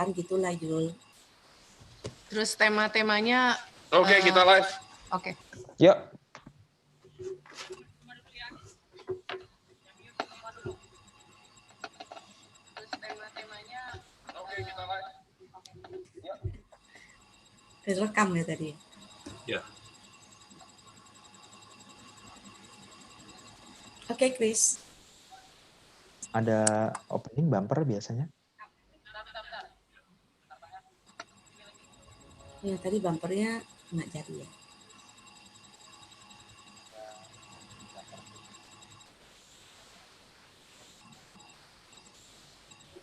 Misalkan gitulah Yul. Terus tema-temanya. Oke, kita live. Oke. Yuk. Terus tema-temanya. Oke, kita live. Direkam ya tadi. Ya. Oke, Chris. Ada opening bumper biasanya. Ya, tadi bumpernya nggak jadi ya.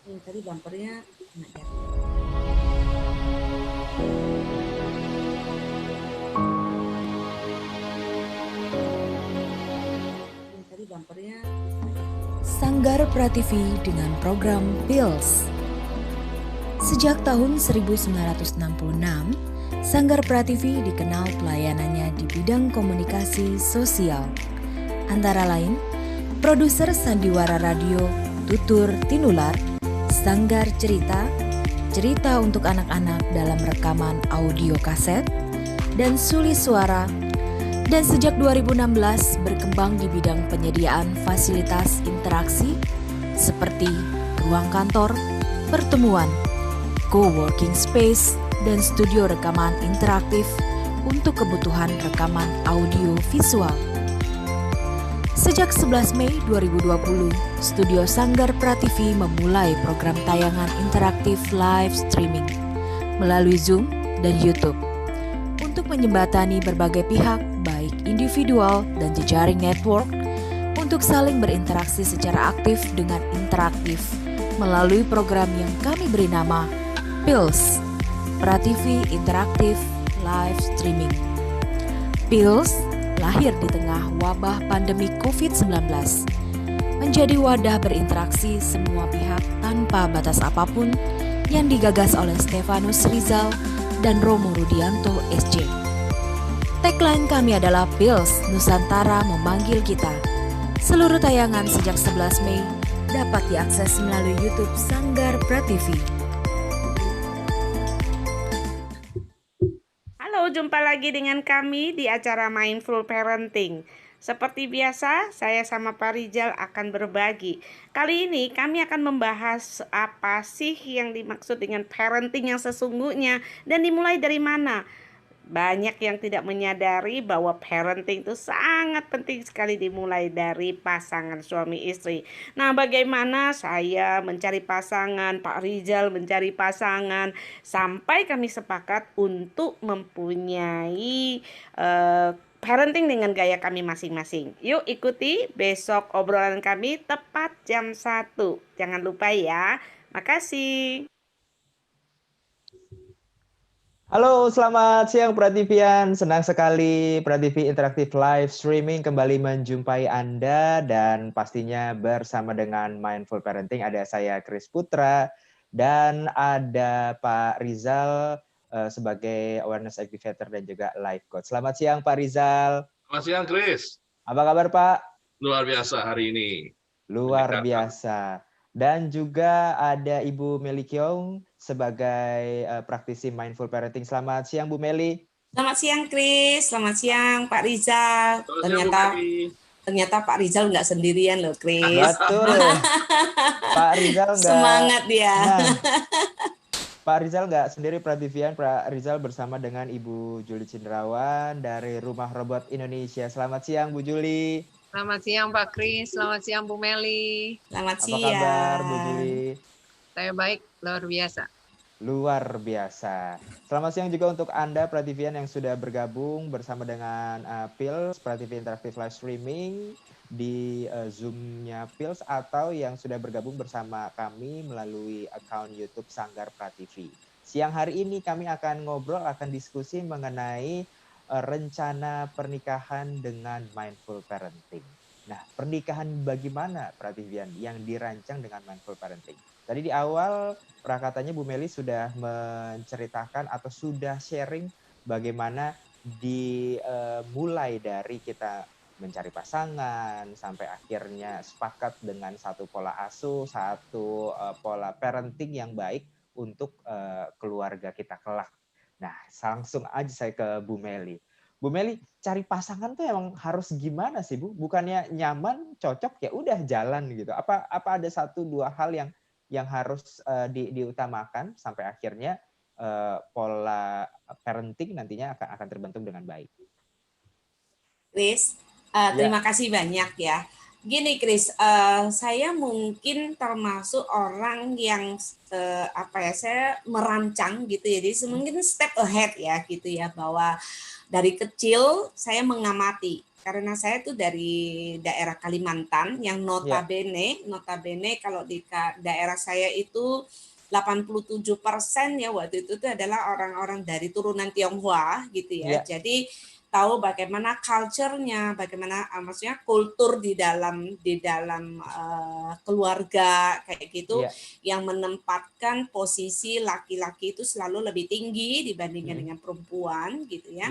Ya, tadi bumpernya nggak jadi. Ya, tadi bumpernya. Sanggar Prativi dengan program PILS. Sejak tahun 1966, Sanggar Prativi dikenal pelayanannya di bidang komunikasi sosial. Antara lain, produser sandiwara radio Tutur Tinular, Sanggar Cerita, cerita untuk anak-anak dalam rekaman audio kaset, dan Suli Suara. Dan sejak 2016 berkembang di bidang penyediaan fasilitas interaksi seperti ruang kantor, pertemuan, co-working space, dan studio rekaman interaktif untuk kebutuhan rekaman audio visual. Sejak 11 Mei 2020, Studio Sanggar Prativi memulai program tayangan interaktif live streaming melalui Zoom dan YouTube untuk menjembatani berbagai pihak, baik individual dan jejaring network, untuk saling berinteraksi secara aktif dengan interaktif melalui program yang kami beri nama PILS, Prativi Interaktif Live Streaming. PILS lahir di tengah wabah pandemi COVID-19, menjadi wadah berinteraksi semua pihak tanpa batas apapun yang digagas oleh Stefanus Rizal dan Romo Rudianto SJ. Tagline kami adalah PILS Nusantara memanggil kita. Seluruh tayangan sejak 11 Mei dapat diakses melalui YouTube Sanggar Prativi. Halo, jumpa lagi dengan kami di acara Mindful Parenting. Seperti biasa, saya sama Pak Rizal akan berbagi. Kali ini kami akan membahas apa sih yang dimaksud dengan parenting yang sesungguhnya dan dimulai dari mana. Banyak yang tidak menyadari bahwa parenting itu sangat penting sekali dimulai dari pasangan suami istri. Nah, bagaimana saya mencari pasangan, Pak Rizal mencari pasangan, sampai kami sepakat untuk mempunyai parenting dengan gaya kami masing-masing. Yuk ikuti besok obrolan kami tepat jam 1. Jangan lupa ya. Makasih. Halo, selamat siang Prativian. Senang sekali Prativi Interaktif Live Streaming kembali menjumpai Anda, dan pastinya bersama dengan Mindful Parenting ada saya Chris Putra dan ada Pak Rizal sebagai Awareness Activator dan juga Life Coach. Selamat siang Pak Rizal. Selamat siang, Chris. Apa kabar Pak? Luar biasa hari ini. Luar biasa. Dan juga ada Ibu Meli Kiong sebagai praktisi Mindful Parenting. Selamat siang Bu Meli. Selamat siang Chris, selamat siang Pak Rizal. Ternyata Pak Rizal nggak sendirian loh Chris. Betul. Pak Rizal nggak. Semangat dia. Nah, Pak Rizal nggak sendiri Prativian. Pak Rizal bersama dengan Ibu Juli Cindrawan dari Rumah Robot Indonesia. Selamat siang Bu Juli. Selamat siang Pak Kris, selamat siang Bu Meli. Selamat siang. Apa kabar Bu Juli? Saya baik, luar biasa. Luar biasa. Selamat siang juga untuk Anda Prativian yang sudah bergabung bersama dengan PILS, Prativi Interaktif Live Streaming di Zoom-nya PILS, atau yang sudah bergabung bersama kami melalui akun YouTube Sanggar Prativi. Siang hari ini kami akan ngobrol, akan diskusi mengenai rencana pernikahan dengan mindful parenting. Nah, pernikahan bagaimana Prativian yang dirancang dengan mindful parenting? Tadi di awal prakatanya Bu Meli sudah menceritakan atau sudah sharing bagaimana dimulai dari kita mencari pasangan sampai akhirnya sepakat dengan satu pola asuh, satu pola parenting yang baik untuk keluarga kita kelak. Nah, langsung aja saya ke Bu Meli. Bu Meli, cari pasangan tuh emang harus gimana sih, Bu? Bukannya nyaman, cocok, ya udah jalan gitu. Apa ada 1-2 hal yang harus diutamakan sampai akhirnya pola parenting nantinya akan terbentuk dengan baik? Chris, terima kasih banyak ya. Gini Chris, saya mungkin termasuk orang yang saya merancang gitu ya, jadi mungkin step ahead ya gitu ya, bahwa dari kecil saya mengamati, karena saya tuh dari daerah Kalimantan yang notabene kalau di daerah saya itu 87% ya waktu itu tuh adalah orang-orang dari turunan Tionghoa gitu ya. Jadi tahu bagaimana culture-nya, bagaimana maksudnya kultur di dalam keluarga kayak gitu, yang menempatkan posisi laki-laki itu selalu lebih tinggi dibandingkan dengan perempuan gitu ya.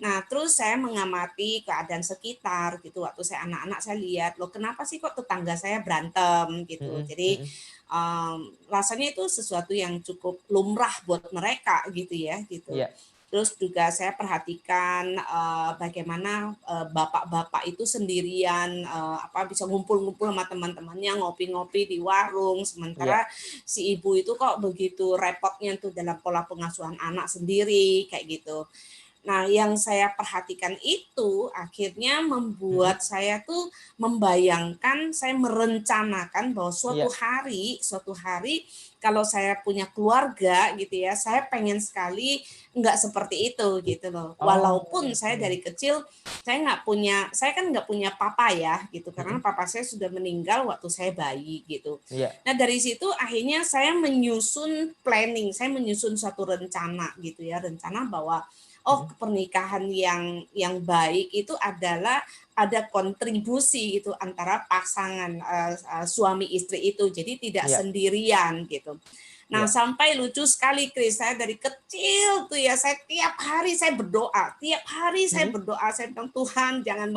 Nah, terus saya mengamati keadaan sekitar gitu. Waktu saya anak-anak saya lihat, loh kenapa sih kok tetangga saya berantem gitu. Jadi rasanya itu sesuatu yang cukup lumrah buat mereka gitu ya gitu. Terus juga saya perhatikan bagaimana bapak-bapak itu sendirian bisa ngumpul-ngumpul sama teman-temannya, ngopi-ngopi di warung, sementara si ibu itu kok begitu repotnya tuh dalam pola pengasuhan anak sendiri kayak gitu. Nah, yang saya perhatikan itu akhirnya membuat saya tuh membayangkan, saya merencanakan bahwa suatu hari kalau saya punya keluarga gitu ya, saya pengen sekali nggak seperti itu gitu loh. Walaupun saya dari kecil saya kan nggak punya papa ya gitu, karena papa saya sudah meninggal waktu saya bayi gitu. Nah, dari situ akhirnya saya menyusun planning, saya menyusun suatu rencana gitu ya, rencana bahwa pernikahan yang baik itu adalah ada kontribusi gitu antara pasangan suami istri itu, jadi tidak sendirian gitu. Nah, sampai lucu sekali Chris, saya dari kecil tuh ya, saya tiap hari saya berdoa, saya bilang Tuhan jangan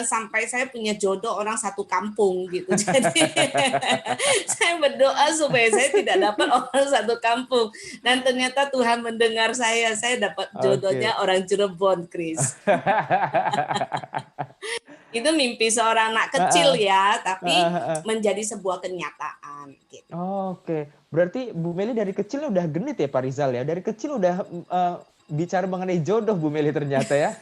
sampai saya punya jodoh orang satu kampung gitu. Jadi saya berdoa supaya saya tidak dapat orang satu kampung, dan ternyata Tuhan mendengar saya dapat jodohnya orang Cirebon, Chris. Itu mimpi seorang anak kecil ya, tapi menjadi sebuah kenyataan gitu. Berarti Bu Meli dari kecil udah genit ya Pak Rizal ya? Dari kecil udah bicara mengenai jodoh Bu Meli ternyata ya.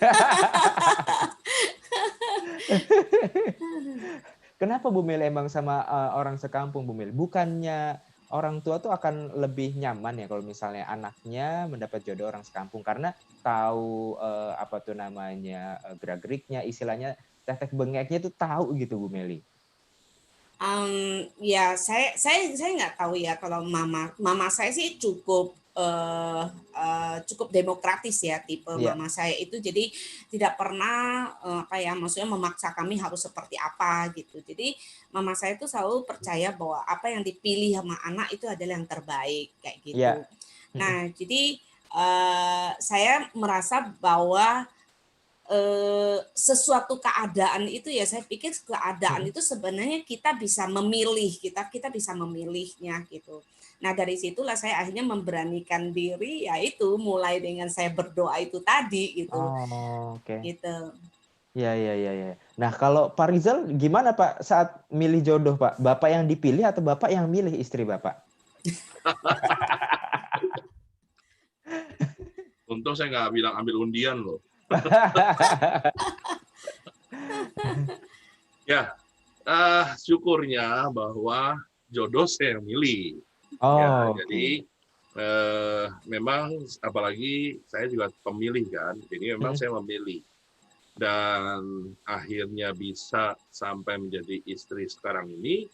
Kenapa Bu Meli emang sama orang sekampung Bu Meli? Bukannya orang tua tuh akan lebih nyaman ya kalau misalnya anaknya mendapat jodoh orang sekampung, karena tahu gerak-geriknya, istilahnya tetek bengeknya itu tahu gitu Bu Meli. Ya saya nggak tahu ya, kalau mama saya sih cukup demokratis ya tipe mama saya itu, jadi tidak pernah maksudnya memaksa kami harus seperti apa gitu. Jadi mama saya itu selalu percaya bahwa apa yang dipilih sama anak itu adalah yang terbaik kayak gitu. Nah, jadi saya merasa bahwa sesuatu keadaan itu ya, saya pikir keadaan itu sebenarnya kita bisa memilih, kita bisa memilihnya gitu. Nah, dari situlah saya akhirnya memberanikan diri, yaitu mulai dengan saya berdoa itu tadi gitu. Gitu. Ya. Nah, kalau Pak Rizal gimana Pak saat milih jodoh Pak? Bapak yang dipilih atau Bapak yang milih istri Bapak? Untung saya nggak bilang ambil undian loh. Ya, syukurnya bahwa jodoh saya yang milih. Jadi memang apalagi saya juga pemilih kan, jadi memang saya memilih, dan akhirnya bisa sampai menjadi istri sekarang ini,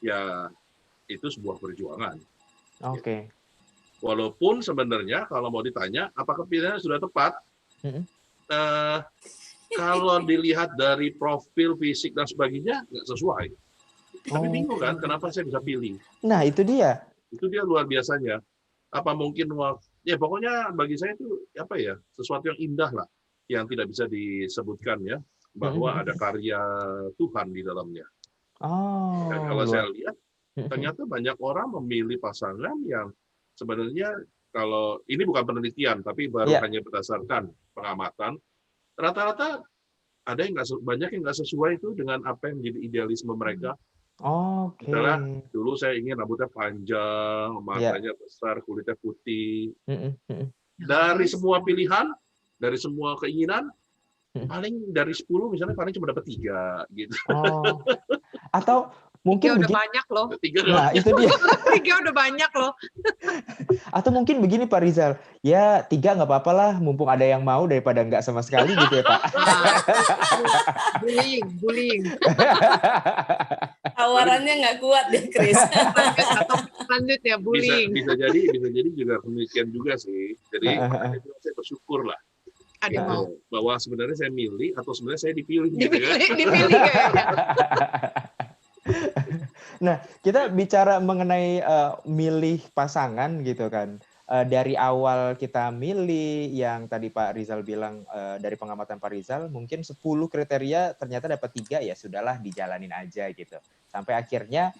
ya itu sebuah perjuangan. Walaupun sebenarnya kalau mau ditanya apakah pilihannya sudah tepat, kalau dilihat dari profil fisik dan sebagainya nggak sesuai. Tapi bingung kan kenapa saya bisa pilih. Nah, itu dia. Itu dia luar biasanya. Apa mungkin ya pokoknya bagi saya itu sesuatu yang indah lah, yang tidak bisa disebutkan ya, bahwa ada karya Tuhan di dalamnya. Dan kalau saya lihat ternyata banyak orang memilih pasangan yang sebenarnya kalau ini bukan penelitian, tapi baru hanya berdasarkan pengamatan, rata-rata ada yang banyak yang nggak sesuai itu dengan apa yang menjadi idealisme mereka. Misalnya dulu saya ingin rambutnya panjang, matanya besar, kulitnya putih. Dari semua pilihan, dari semua keinginan, paling dari 10 misalnya paling cuma dapat 3 gitu. Atau mungkin 3 udah banyak loh. 3 nah itu dia. 3 udah banyak loh. Atau mungkin begini Pak Rizal, ya 3 nggak apa-apa lah, mumpung ada yang mau daripada nggak sama sekali gitu ya Pak. Bullying. Tawarannya nggak kuat deh, Chris. Lanjut ya, bullying. Bisa jadi juga demikian juga sih. Jadi saya bersyukur lah. Ada mau. Bahwa sebenarnya saya milih atau sebenarnya saya dipilih. Dipilih kayaknya. Nah, kita bicara mengenai milih pasangan gitu kan. Dari awal kita milih yang tadi Pak Rizal bilang, dari pengamatan Pak Rizal mungkin 10 kriteria ternyata dapat 3, ya sudahlah dijalanin aja gitu. Sampai akhirnya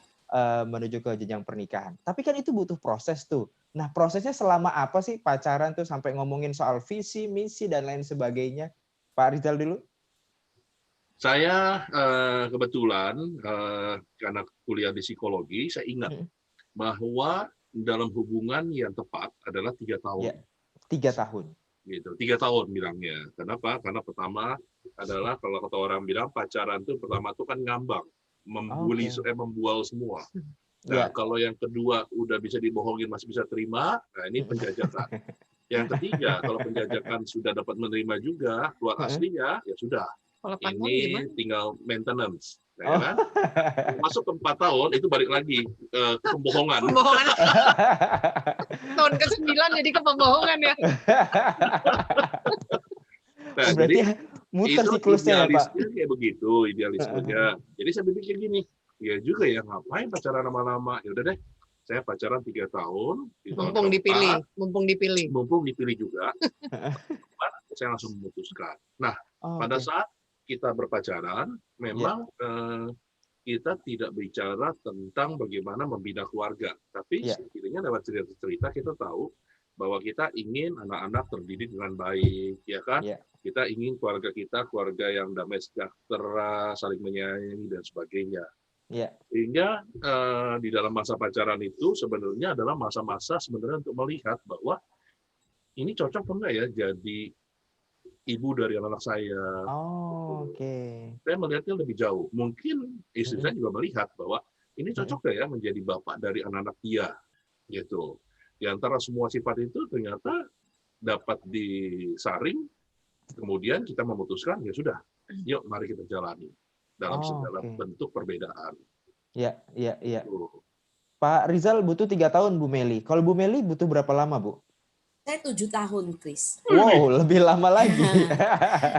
menuju ke jenjang pernikahan. Tapi kan itu butuh proses tuh. Nah, prosesnya selama apa sih pacaran tuh sampai ngomongin soal visi, misi dan lain sebagainya? Pak Rizal dulu. Saya kebetulan karena kuliah di psikologi, saya ingat bahwa dalam hubungan yang tepat adalah 3 tahun. 3 tahun. Gitu, 3 tahun bilangnya. Kenapa? Karena pertama adalah kalau kata orang bilang pacaran tuh pertama tuh kan ngambang, membual semua. Nah, kalau yang kedua udah bisa dibohongin masih bisa terima, nah ini penjajakan. Yang ketiga, kalau penjajakan sudah dapat menerima juga, keluar aslinya, ya sudah. Ini tinggal maintenance. Ya kan? Masuk ke 4 tahun, itu balik lagi ke pembohongan. Tahun ke-9 jadi ke pembohongan ya. Nah, berarti jadi muter siklusnya ya Pak? Kayak begitu, idealismenya. Jadi saya pikir gini, ya juga ya ngapain pacaran lama-lama, ya udah deh saya pacaran 3 tahun di tahun mumpung dipilih juga saya langsung memutuskan. Nah, pada saat kita berpacaran memang kita tidak bicara tentang bagaimana membina keluarga, tapi setidaknya lewat cerita-cerita kita tahu bahwa kita ingin anak-anak terdidik dengan baik, ya kan? Kita ingin keluarga kita keluarga yang damai sejahtera, saling menyayangi dan sebagainya. Sehingga di dalam masa pacaran itu sebenarnya adalah masa-masa sebenarnya untuk melihat bahwa ini cocok apa enggak ya jadi ibu dari anak saya. Saya melihatnya lebih jauh. Mungkin istri saya juga melihat bahwa ini cocok nggak ya menjadi bapak dari anak-anak dia, gitu. Di antara semua sifat itu ternyata dapat disaring, kemudian kita memutuskan ya sudah, yuk mari kita jalani dalam segala bentuk perbedaan. Iya. Pak Rizal butuh 3 tahun, Bu Meli. Kalau Bu Meli butuh berapa lama, Bu? Saya 7 tahun, Chris. Wow, lebih lama lagi.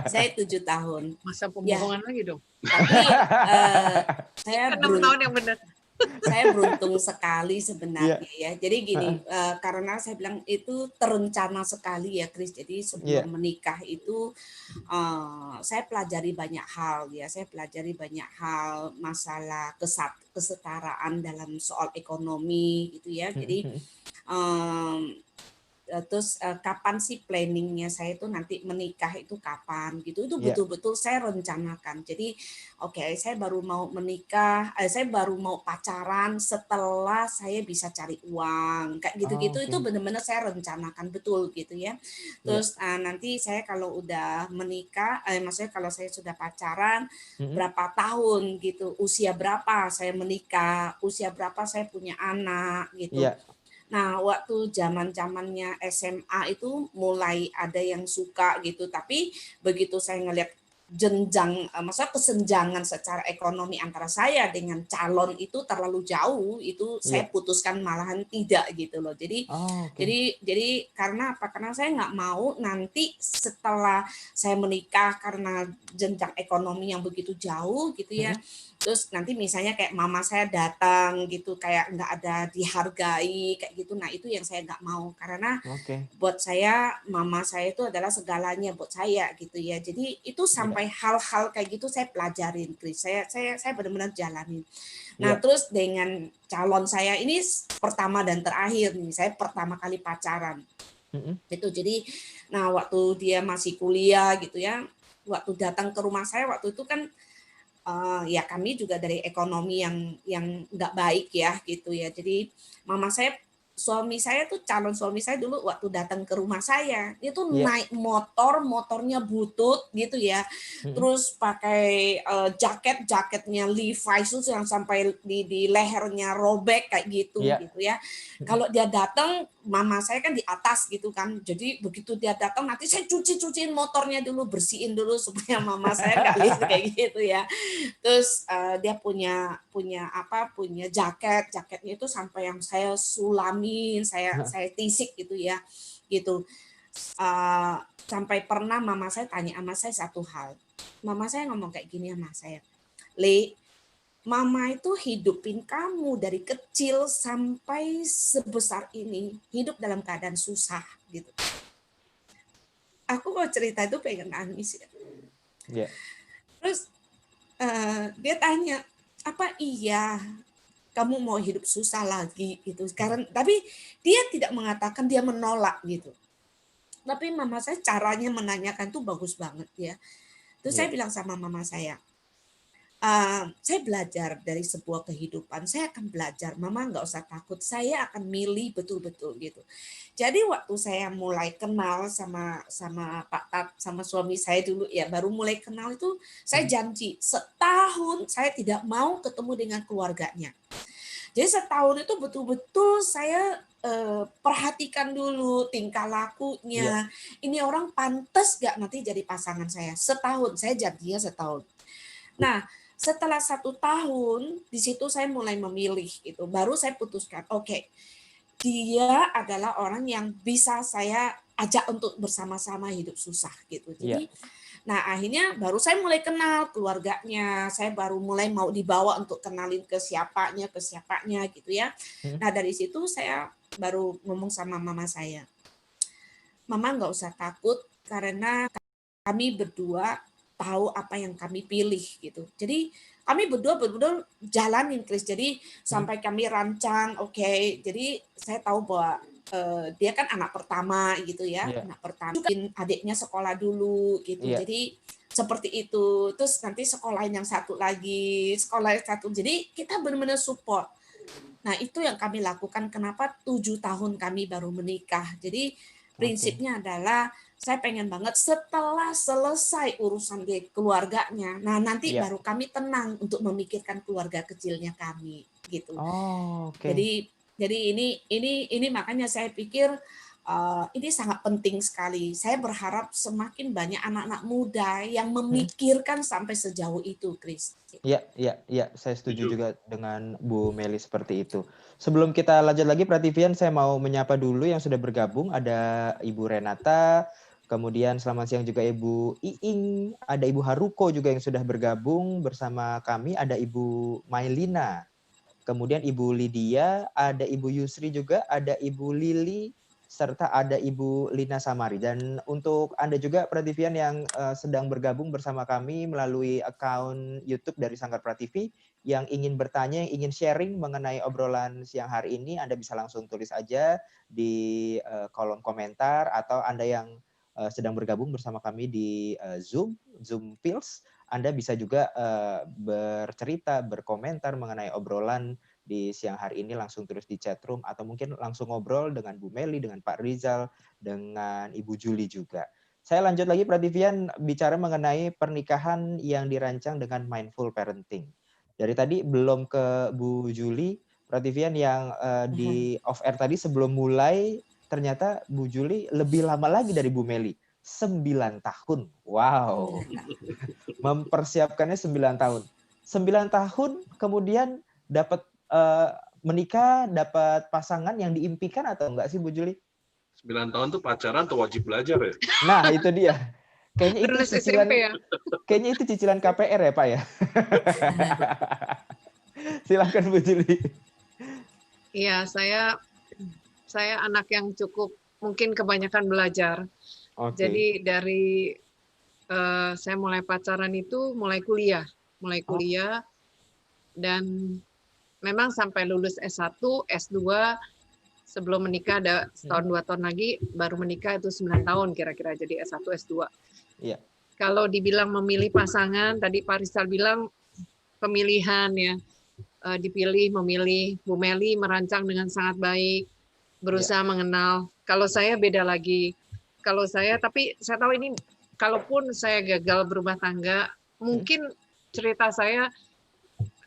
Saya 7 tahun. Masa pembohongan lagi dong. Tapi saya 6 tahun yang benar. Saya beruntung sekali sebenarnya ya. Jadi gini, karena saya bilang itu terencana sekali ya, Chris. Jadi sebelum menikah itu saya pelajari banyak hal ya. Saya pelajari banyak hal masalah kesetaraan dalam soal ekonomi gitu ya. Jadi terus kapan sih planningnya saya itu nanti menikah itu kapan gitu, itu betul-betul saya rencanakan. Jadi saya baru mau menikah, saya baru mau pacaran setelah saya bisa cari uang kayak gitu-gitu. Itu benar-benar saya rencanakan betul gitu ya. Terus nanti saya kalau udah menikah, maksudnya kalau saya sudah pacaran berapa tahun gitu, usia berapa saya menikah, usia berapa saya punya anak gitu. Nah, waktu zaman-zamannya SMA itu mulai ada yang suka gitu, tapi begitu saya ngelihat jenjang, maksudnya kesenjangan secara ekonomi antara saya dengan calon itu terlalu jauh, itu saya putuskan malahan tidak gitu loh. Jadi, jadi karena apa? Karena saya nggak mau nanti setelah saya menikah karena jenjang ekonomi yang begitu jauh gitu ya. Terus nanti misalnya kayak mama saya datang gitu, kayak nggak ada dihargai kayak gitu. Nah itu yang saya nggak mau, karena buat saya mama saya itu adalah segalanya buat saya gitu ya. Jadi itu sampai sampai hal-hal kayak gitu saya pelajarin, Chris. Saya benar-benar jalanin. Nah, terus dengan calon saya ini pertama dan terakhir nih, saya pertama kali pacaran. Itu jadi, nah waktu dia masih kuliah gitu ya, waktu datang ke rumah saya waktu itu kan ya kami juga dari ekonomi yang nggak baik ya gitu ya. Jadi suami saya tuh calon suami saya dulu waktu datang ke rumah saya itu naik motornya butut gitu ya, terus pakai jaketnya Levi's itu yang sampai di lehernya robek kayak gitu gitu ya. Kalau dia datang, mama saya kan di atas gitu kan, jadi begitu dia datang nanti saya cuciin motornya dulu, bersihin dulu supaya mama saya nggak lihat kayak gitu ya. Terus dia punya jaketnya itu sampai yang saya sulamin, saya tisik gitu ya, gitu. Sampai pernah mama saya tanya sama saya satu hal. Mama saya ngomong kayak gini sama saya, Le, mama itu hidupin kamu dari kecil sampai sebesar ini, hidup dalam keadaan susah gitu. Aku mau cerita itu pengen nangis ya. Terus dia tanya, apa iya kamu mau hidup susah lagi gitu sekarang? Tapi dia tidak mengatakan dia menolak gitu. Tapi mama saya caranya menanyakan tuh bagus banget ya. Terus saya bilang sama mama saya belajar dari sebuah kehidupan, saya akan belajar, mama nggak usah takut, saya akan milih betul-betul gitu. Jadi waktu saya mulai kenal sama Pak Tat, sama suami saya dulu ya, baru mulai kenal itu saya janji setahun saya tidak mau ketemu dengan keluarganya. Jadi setahun itu betul-betul saya perhatikan dulu tingkah lakunya. Ini orang pantas gak nanti jadi pasangan saya. Setahun, saya janjinya setahun. Nah, setelah 1 tahun, di situ saya mulai memilih gitu. Baru saya putuskan, oke, dia adalah orang yang bisa saya ajak untuk bersama-sama hidup susah gitu. Jadi, nah akhirnya baru saya mulai kenal keluarganya. Saya baru mulai mau dibawa untuk kenalin ke siapanya gitu ya. Nah dari situ saya baru ngomong sama mama saya, mama nggak usah takut karena kami berdua tahu apa yang kami pilih gitu. Jadi kami berdua jalanin, Chris. Jadi sampai kami rancang, oke. Jadi saya tahu bahwa dia kan anak pertama gitu ya, anak pertama. Adiknya sekolah dulu gitu. Jadi seperti itu. Terus nanti sekolahin yang satu lagi, Jadi kita benar-benar support. Nah itu yang kami lakukan. Kenapa 7 tahun kami baru menikah. Jadi prinsipnya adalah saya pengen banget setelah selesai urusan di keluarganya, nah nanti baru kami tenang untuk memikirkan keluarga kecilnya kami gitu. Jadi ini makanya saya pikir ini sangat penting sekali. Saya berharap semakin banyak anak-anak muda yang memikirkan sampai sejauh itu, Chris. Iya, saya setuju juga dengan Bu Meli seperti itu. Sebelum kita lanjut lagi, Prativian, saya mau menyapa dulu yang sudah bergabung. Ada Ibu Renata, kemudian selamat siang juga Ibu Iing, ada Ibu Haruko juga yang sudah bergabung bersama kami, ada Ibu Mailina, kemudian Ibu Lydia, ada Ibu Yusri juga, ada Ibu Lili, serta ada Ibu Lina Samari. Dan untuk Anda juga Prativian yang sedang bergabung bersama kami melalui akun YouTube dari Sanggar Prativi, yang ingin bertanya, yang ingin sharing mengenai obrolan siang hari ini, Anda bisa langsung tulis aja di kolom komentar, atau Anda yang sedang bergabung bersama kami di Zoom Pils, Anda bisa juga bercerita, berkomentar mengenai obrolan di siang hari ini, langsung terus di chat room, atau mungkin langsung ngobrol dengan Bu Meli, dengan Pak Rizal, dengan Ibu Juli juga. Saya lanjut lagi, Prativian, bicara mengenai pernikahan yang dirancang dengan mindful parenting. Dari tadi belum ke Bu Juli, Prativian, yang di off air tadi sebelum mulai, ternyata Bu Juli lebih lama lagi dari Bu Meli, 9 tahun. Wow. Mempersiapkannya 9 tahun. 9 tahun kemudian dapat menikah, dapat pasangan yang diimpikan atau enggak sih Bu Juli? 9 tahun tuh pacaran atau wajib belajar ya? Nah, itu dia. Kayaknya itu cicilan SMP ya? Kayaknya itu cicilan KPR ya, Pak ya? Silakan Bu Juli. Iya, saya anak yang cukup mungkin kebanyakan belajar. Jadi Saya mulai pacaran itu mulai kuliah dan memang sampai lulus S1, S2 sebelum menikah ada setahun 2 tahun lagi, baru menikah itu 9 tahun kira-kira, jadi S1, S2. Iya. Kalau dibilang memilih pasangan, tadi Pak Rizal bilang pemilihan ya, dipilih, memilih. Bu Meli merancang dengan sangat baik, berusaha mengenal. Kalau saya beda lagi. Kalau saya, tapi saya tahu ini, kalaupun saya gagal berumah tangga, mungkin cerita saya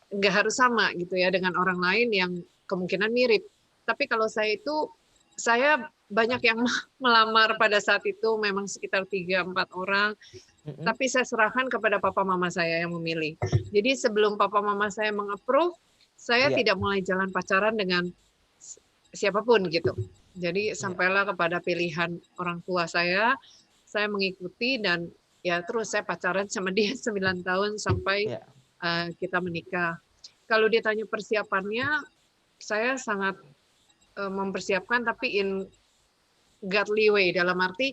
nggak harus sama gitu ya dengan orang lain yang kemungkinan mirip. Tapi kalau saya banyak yang melamar pada saat itu, memang sekitar 3-4 orang, tapi saya serahkan kepada papa mama saya yang memilih. Jadi sebelum papa mama saya meng-approve, saya tidak mulai jalan pacaran dengan siapapun gitu. Jadi sampailah kepada pilihan orang tua saya mengikuti dan ya terus saya pacaran sama dia 9 tahun sampai kita menikah. Kalau ditanya persiapannya, saya sangat mempersiapkan tapi in godly way, dalam arti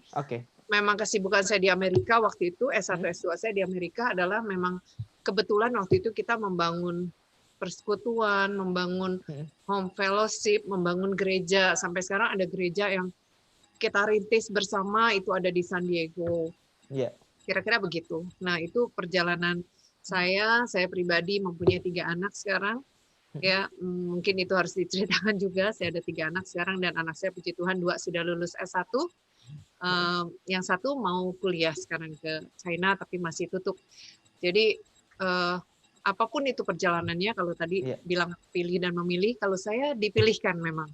memang kesibukan saya di Amerika waktu itu, S1, S2 saya di Amerika adalah memang kebetulan waktu itu kita membangun persekutuan, membangun home fellowship, membangun gereja. Sampai sekarang ada gereja yang kita rintis bersama, itu ada di San Diego. Kira-kira begitu. Nah, itu perjalanan saya pribadi mempunyai 3 anak sekarang. Ya, mungkin itu harus diceritakan juga. Saya ada 3 anak sekarang dan anak saya puji Tuhan 2 sudah lulus S1. Yang 1 mau kuliah sekarang ke China tapi masih tutup. Jadi apapun itu perjalanannya, kalau tadi bilang pilih dan memilih, kalau saya dipilihkan memang.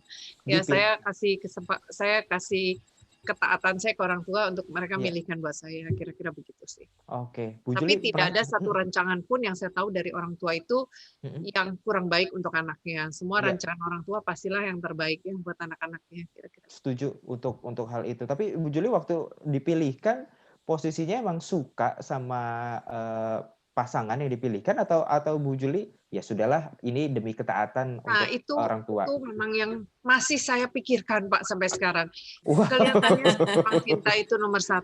Ya, saya kasih ketaatan saya ke orang tua untuk mereka milihkan buat saya, kira-kira begitu sih. Bu Tapi Juli, tidak ada satu rancangan pun yang saya tahu dari orang tua itu yang kurang baik untuk anaknya. Semua rancangan orang tua pastilah yang terbaik yang buat anak-anaknya, kira-kira. Setuju untuk hal itu. Tapi Bu Juli waktu dipilihkan posisinya emang suka sama pasangan yang dipilihkan atau Bu Juli ya sudahlah ini demi ketaatan untuk orang tua? Itu memang yang masih saya pikirkan Pak sampai sekarang. Kelihatannya cinta itu nomor 1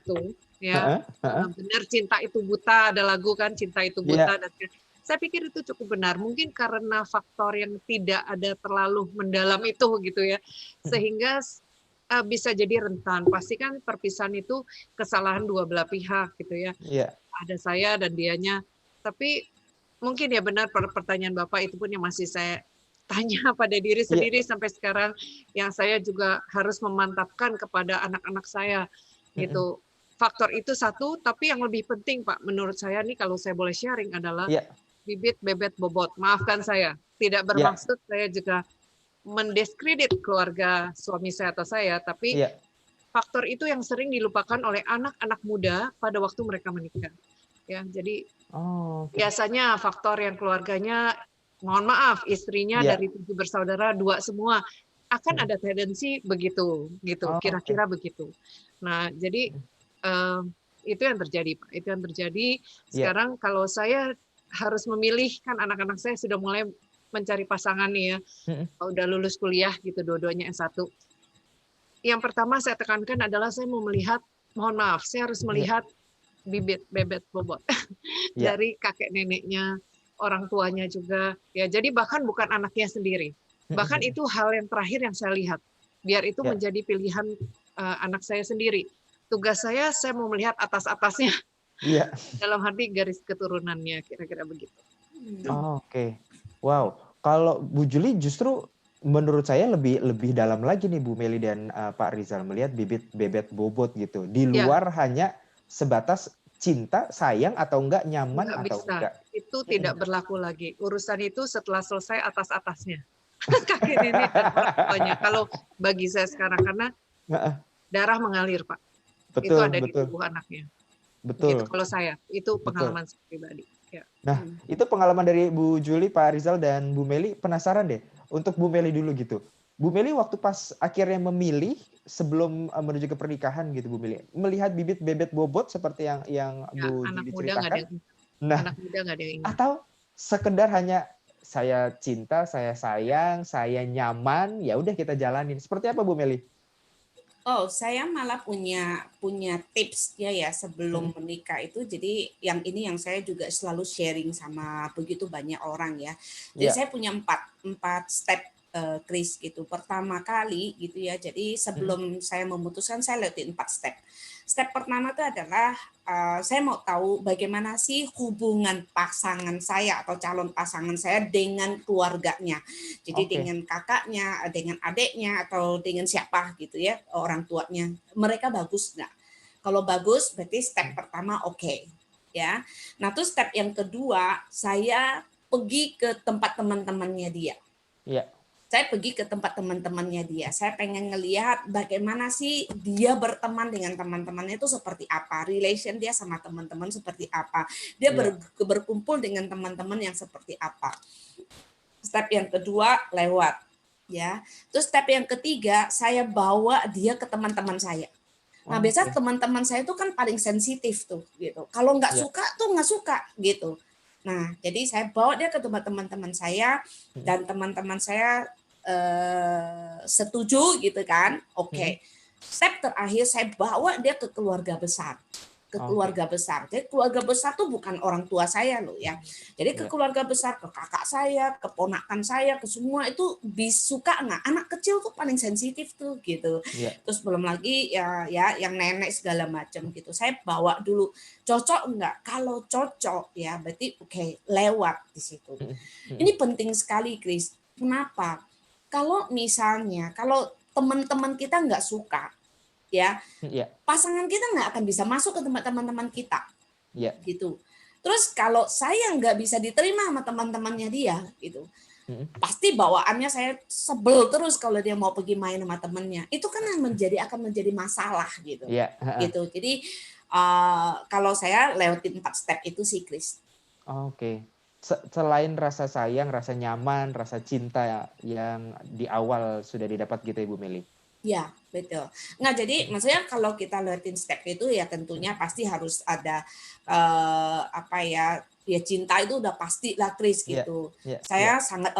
ya. Benar, cinta itu buta, ada lagu kan, cinta itu buta. Dan saya pikir itu cukup benar. Mungkin karena faktor yang tidak ada terlalu mendalam itu gitu ya, sehingga bisa jadi rentan. Pasti kan perpisahan itu kesalahan dua belah pihak gitu ya. Ada saya dan dianya. Tapi mungkin ya benar pertanyaan Bapak itu pun yang masih saya tanya pada diri sendiri sampai sekarang, yang saya juga harus memantapkan kepada anak-anak saya gitu. Faktor itu satu, tapi yang lebih penting Pak menurut saya nih, kalau saya boleh sharing, adalah bibit bebet bobot. Maafkan saya, tidak bermaksud saya juga mendiskredit keluarga suami saya atau saya, tapi faktor itu yang sering dilupakan oleh anak-anak muda pada waktu mereka menikah. Ya, jadi biasanya faktor yang keluarganya, mohon maaf, istrinya dari 7 bersaudara 2 semua, akan ada tendensi begitu, gitu, kira-kira begitu. Nah, jadi itu yang terjadi, Pak. Itu yang terjadi. Sekarang kalau saya harus memilih, kan anak-anak saya sudah mulai mencari pasangan nih ya, udah lulus kuliah gitu, dua-duanya S1. Yang pertama saya tekankan adalah saya mau melihat, mohon maaf, saya harus melihat bibit bebet bobot dari kakek neneknya, orang tuanya juga ya. Jadi bahkan bukan anaknya sendiri, bahkan itu hal yang terakhir yang saya lihat, biar itu menjadi pilihan anak saya sendiri. Tugas saya mau melihat atas-atasnya, dalam arti garis keturunannya, kira-kira begitu. Wow, kalau Bu Juli justru menurut saya lebih dalam lagi nih Bu Meli dan Pak Rizal, melihat bibit bebet bobot gitu, di luar hanya sebatas cinta, sayang atau enggak, nyaman atau enggak. Itu tidak berlaku lagi. Urusan itu setelah selesai atas-atasnya. Kakek nenek dan orang tuanya. Kalau bagi saya sekarang, karena darah mengalir, Pak. Itu ada di tubuh anaknya. Gitu, kalau saya, itu pengalaman saya pribadi. Nah, itu pengalaman dari Bu Juli, Pak Rizal, dan Bu Meli. Penasaran deh, untuk Bu Meli dulu gitu. Bu Meli waktu pas akhirnya memilih sebelum menuju ke pernikahan gitu, Bu Meli, melihat bibit bebet bobot seperti yang Bu Juli ceritakan. Anak muda nggak ada yang ingat. Atau sekedar hanya saya cinta, saya sayang, saya nyaman, ya udah kita jalanin. Seperti apa Bu Meli? Oh, saya malah punya tips ya sebelum menikah itu. Jadi yang saya juga selalu sharing sama begitu banyak orang ya. Jadi saya punya empat step, Chris gitu. Pertama kali gitu ya. Jadi sebelum saya memutuskan, saya lewatin 4 step. Step pertama itu adalah saya mau tahu bagaimana sih hubungan pasangan saya atau calon pasangan saya dengan keluarganya. Jadi dengan kakaknya, dengan adiknya, atau dengan siapa gitu ya, orang tuanya. Mereka bagus nggak? Kalau bagus, berarti step pertama oke. Ya. Nah, terus step yang kedua, saya pergi ke tempat teman-temannya dia. Iya. Saya pergi ke tempat teman-temannya dia. Saya pengen ngelihat bagaimana sih dia berteman dengan teman-temannya itu seperti apa, relation dia sama teman-teman seperti apa, dia berkumpul dengan teman-teman yang seperti apa. Step yang kedua lewat, ya. Terus step yang ketiga, saya bawa dia ke teman-teman saya. Nah, biasa teman-teman saya itu kan paling sensitif tuh, gitu. Kalau nggak suka tuh nggak suka, gitu. Nah, jadi saya bawa dia ke tempat teman-teman saya, dan teman-teman saya setuju gitu kan. Oke. Step terakhir, saya bawa dia ke keluarga besar. Keluarga besar. Jadi keluarga besar tuh bukan orang tua saya loh ya. Jadi ke keluarga besar, ke kakak saya, ke ponakan saya, ke semua itu suka nggak? Anak kecil tuh paling sensitif tuh gitu. Terus belum lagi ya yang nenek segala macam gitu. Saya bawa dulu, cocok nggak? Kalau cocok ya berarti oke, lewat di situ. Ini penting sekali, Chris. Kenapa? Kalau misalnya kalau teman-teman kita nggak suka, ya, pasangan kita nggak akan bisa masuk ke tempat teman-teman kita, gitu. Terus kalau saya nggak bisa diterima sama teman-temannya dia, gitu, pasti bawaannya saya sebel terus kalau dia mau pergi main sama temannya. Itu kan akan menjadi masalah, gitu, gitu. Jadi kalau saya lewatin 4 step itu sih, Chris. Selain rasa sayang, rasa nyaman, rasa cinta yang di awal sudah didapat gitu Ibu Meli. Ya, betul. Nah, jadi maksudnya kalau kita lewatin step itu ya tentunya pasti harus ada cinta itu udah pasti lah, Chris, gitu. Saya sangat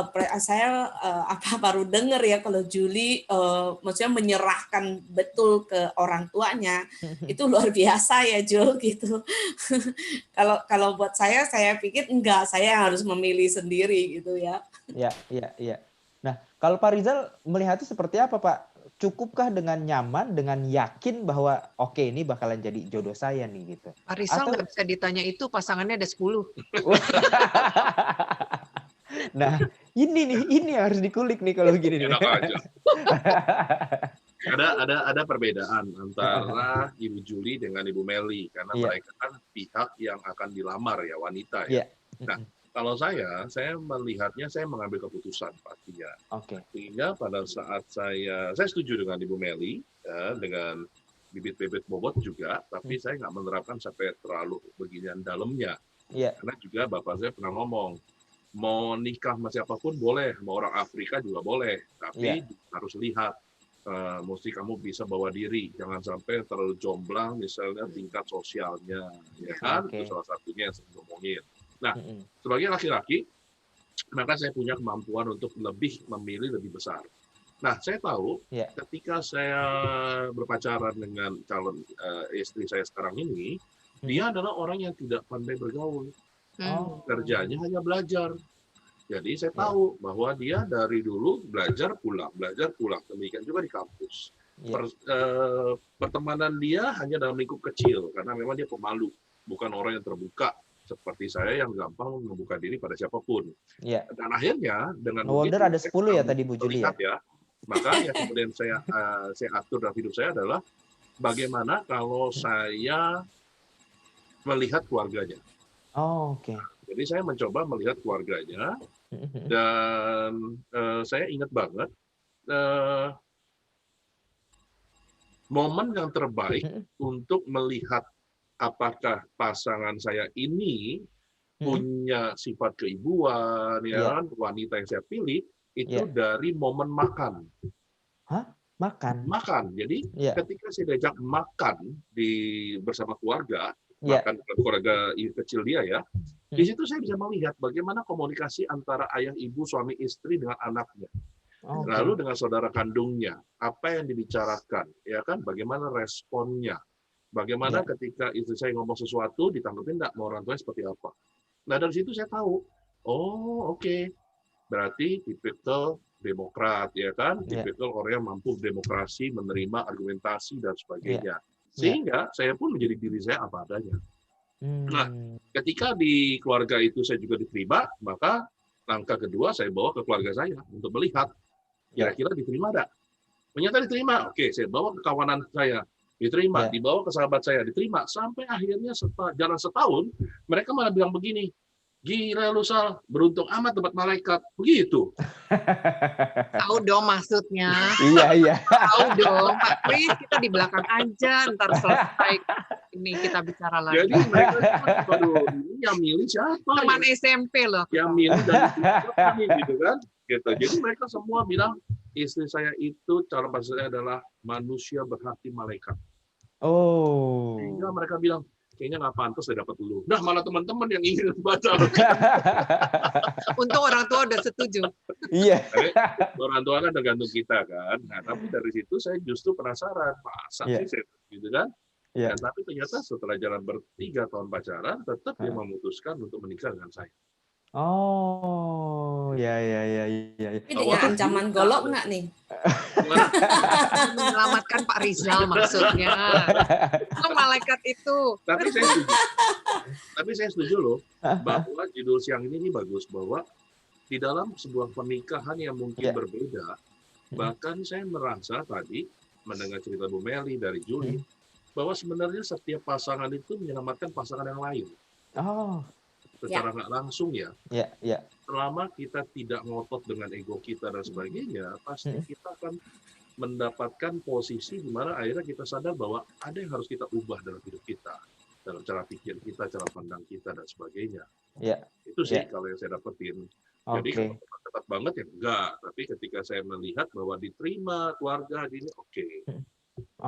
baru dengar ya kalau Julie maksudnya menyerahkan betul ke orang tuanya. Itu luar biasa ya, Jul, gitu. Kalau buat saya pikir enggak, saya harus memilih sendiri gitu ya. Iya. Nah, kalau Pak Rizal melihatnya seperti apa, Pak? Cukupkah dengan nyaman, dengan yakin bahwa oke, ini bakalan jadi jodoh saya nih gitu? Pak Rizal nggak bisa ditanya itu, pasangannya ada 10. Nah, ini harus dikulik nih kalau gini nih. Ada perbedaan antara Ibu Julie dengan Ibu Meli karena mereka kan pihak yang akan dilamar ya, wanita ya. Nah, kalau saya melihatnya, saya mengambil keputusan pastinya. Sehingga pada saat saya setuju dengan Ibu Meli, ya, dengan bibit-bibit bobot juga, tapi saya nggak menerapkan sampai terlalu beginian dalamnya. Karena juga Bapak saya pernah ngomong, mau nikah sama siapapun boleh, mau orang Afrika juga boleh, tapi harus lihat, mesti kamu bisa bawa diri, jangan sampai terlalu jomblang, misalnya tingkat sosialnya, ya kan? Itu salah satunya yang saya ngomongin. Nah, sebagai laki-laki, maka saya punya kemampuan untuk memilih lebih besar. Nah, saya tahu ketika saya berpacaran dengan calon istri saya sekarang ini, dia adalah orang yang tidak pandai bergaul. Kerjanya hanya belajar. Jadi saya tahu bahwa dia dari dulu belajar pulang. Demikian juga di kampus. Pertemanan dia hanya dalam lingkup kecil, karena memang dia pemalu, bukan orang yang terbuka seperti saya yang gampang membuka diri pada siapapun. Dan akhirnya dengan begitu, ada 10 ya tadi Bu Julie ya. Maka yang kemudian saya atur dalam hidup saya adalah bagaimana kalau saya melihat keluarganya. Jadi saya mencoba melihat keluarganya, dan saya ingat banget momen yang terbaik untuk melihat apakah pasangan saya ini punya sifat keibuan, ya kan, wanita yang saya pilih, itu dari momen makan. Makan. Jadi ketika saya diajak makan bersama keluarga, makan keluarga kecil dia ya, di situ saya bisa melihat bagaimana komunikasi antara ayah, ibu, suami, istri dengan anaknya. Lalu dengan saudara kandungnya, apa yang dibicarakan, ya kan? Bagaimana responnya? Bagaimana ketika istri saya ngomong sesuatu, ditanggepin enggak, mau orang tuanya seperti apa? Nah, dari situ saya tahu, oh oke, berarti tipikal demokrat, ya kan? Tipikal orang yang mampu demokrasi, menerima argumentasi, dan sebagainya. Sehingga saya pun menjadi diri saya apa adanya. Nah, ketika di keluarga itu saya juga diterima, maka langkah kedua saya bawa ke keluarga saya untuk melihat, kira-kira diterima enggak? Ternyata diterima, oke, saya bawa ke kawanan saya, diterima, dibawa ke sahabat saya, diterima, sampai akhirnya jalan setahun, mereka malah bilang begini, gila lu Sal, beruntung amat dapat malaikat, begitu. Tahu dong maksudnya. Iya. Tahu dong, Pak Kris, kita di belakang aja, ntar selesai ini kita bicara lagi. Jadi mereka, aduh, ini yang milih siapa? Teman SMP loh. Yang milih dari kami, gitu kan? Gitu. Jadi mereka semua bilang, istri saya itu, calon pasangan saya adalah manusia berhati malaikat. Oh. Sehingga mereka bilang, kayaknya nggak pantas saya dapat dulu. Nah, malah teman-teman yang ingin baca. Untung orang tua udah setuju. Iya. Orang tua kan tergantung kita kan. Nah, tapi dari situ saya justru penasaran, masa sih saya gitu kan? Dan tapi ternyata setelah jalan 3 tahun pacaran, tetap dia memutuskan untuk menikah dengan saya. Oh, ya. Tapi dengan ancaman golok nggak nih? Menyelamatkan Pak Rizal maksudnya. Itu malaikat itu. Tapi saya setuju loh, bahwa judul siang ini bagus, bahwa di dalam sebuah pernikahan yang mungkin berbeda, bahkan saya merasa tadi, mendengar cerita Bu Meli dari Juli, bahwa sebenarnya setiap pasangan itu menyelamatkan pasangan yang lain. Oh. Secara nggak langsung ya. Iya. Selama kita tidak ngotot dengan ego kita dan sebagainya, pasti kita akan mendapatkan posisi di mana akhirnya kita sadar bahwa ada yang harus kita ubah dalam hidup kita, dalam cara pikir kita, cara pandang kita dan sebagainya. Iya. Itu sih kalau yang saya dapetin. Jadi kalau ketat banget ya enggak, tapi ketika saya melihat bahwa diterima keluarga ini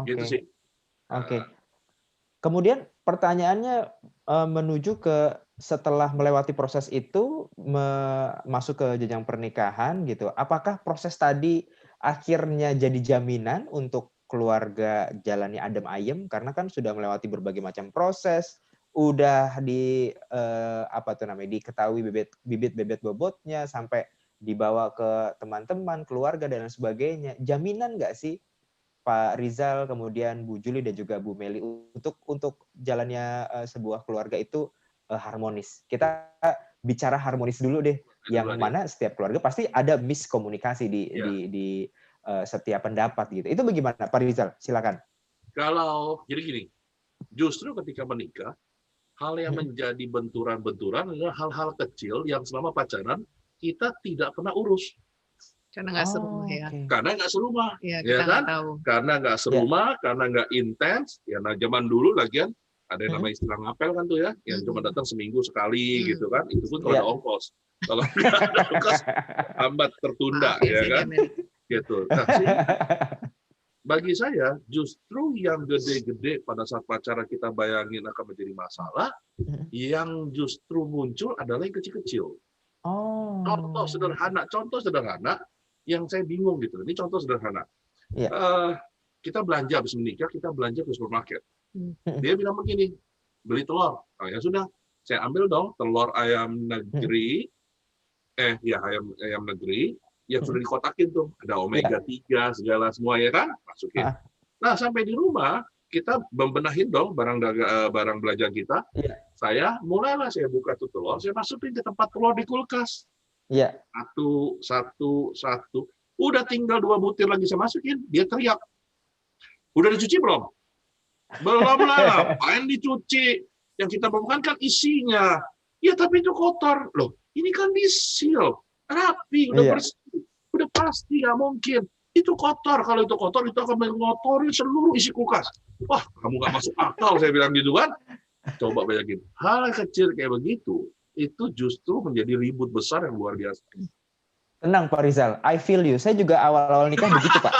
gitu sih. Oke. Kemudian pertanyaannya menuju ke setelah melewati proses itu masuk ke jenjang pernikahan gitu. Apakah proses tadi akhirnya jadi jaminan untuk keluarga jalani adem ayem karena kan sudah melewati berbagai macam proses, udah diketahui bibit bobotnya sampai dibawa ke teman-teman, keluarga dan sebagainya. Jaminan nggak sih Pak Rizal, kemudian Bu Juli dan juga Bu Meli untuk jalannya sebuah keluarga itu harmonis. Kita bicara harmonis dulu deh, yang mana setiap keluarga pasti ada miskomunikasi di setiap pendapat gitu. Itu bagaimana Pak Rizal? Silakan. Jadi gini, justru ketika menikah, hal yang menjadi benturan-benturan adalah hal-hal kecil yang selama pacaran kita tidak pernah urus. Karena nggak serumah ya. Karena nggak serumah, ya kan? Tahu. Karena nggak serumah, karena nggak intens. Ya, nah zaman dulu lagian ada yang namanya istilah ngapel kan tuh ya, yang cuma datang seminggu sekali gitu kan. Itu pun kalau ada ongkos. Kalau nggak ada ongkos, lambat tertunda ya kan. Gitu. Nah, bagi saya justru yang gede-gede pada saat pacaran kita bayangin akan menjadi masalah, yang justru muncul adalah yang kecil-kecil. Contoh sederhana yang saya bingung gitu. Ini contoh sederhana. Kita belanja habis menikah, kita belanja ke supermarket. Dia bilang begini, beli telur. Oh ya sudah, saya ambil dong telur ayam negeri, ayam negeri yang sudah dikotakin tuh, ada omega 3 segala semua ya kan, masukin. Nah sampai di rumah kita membenahin dong barang belanjaan kita. Saya buka tuh telur, saya masukin ke tempat telur di kulkas. Satu. Udah tinggal 2 butir lagi saya masukin, dia teriak. Udah dicuci belum? Belum lah, ngapain dicuci? Yang kita bukan kan isinya. Ya tapi itu kotor. Loh, ini kan disil. Rapi, udah bersih. Udah pasti nggak mungkin. Itu kotor. Kalau itu kotor, itu akan mengotori seluruh isi kulkas. Wah, kamu nggak masuk akal, saya bilang gitu kan. Coba bayangin. Hal kecil kayak begitu, itu justru menjadi ribut besar yang luar biasa. Tenang Pak Rizal, I feel you. Saya juga awal-awal nikah begitu Pak.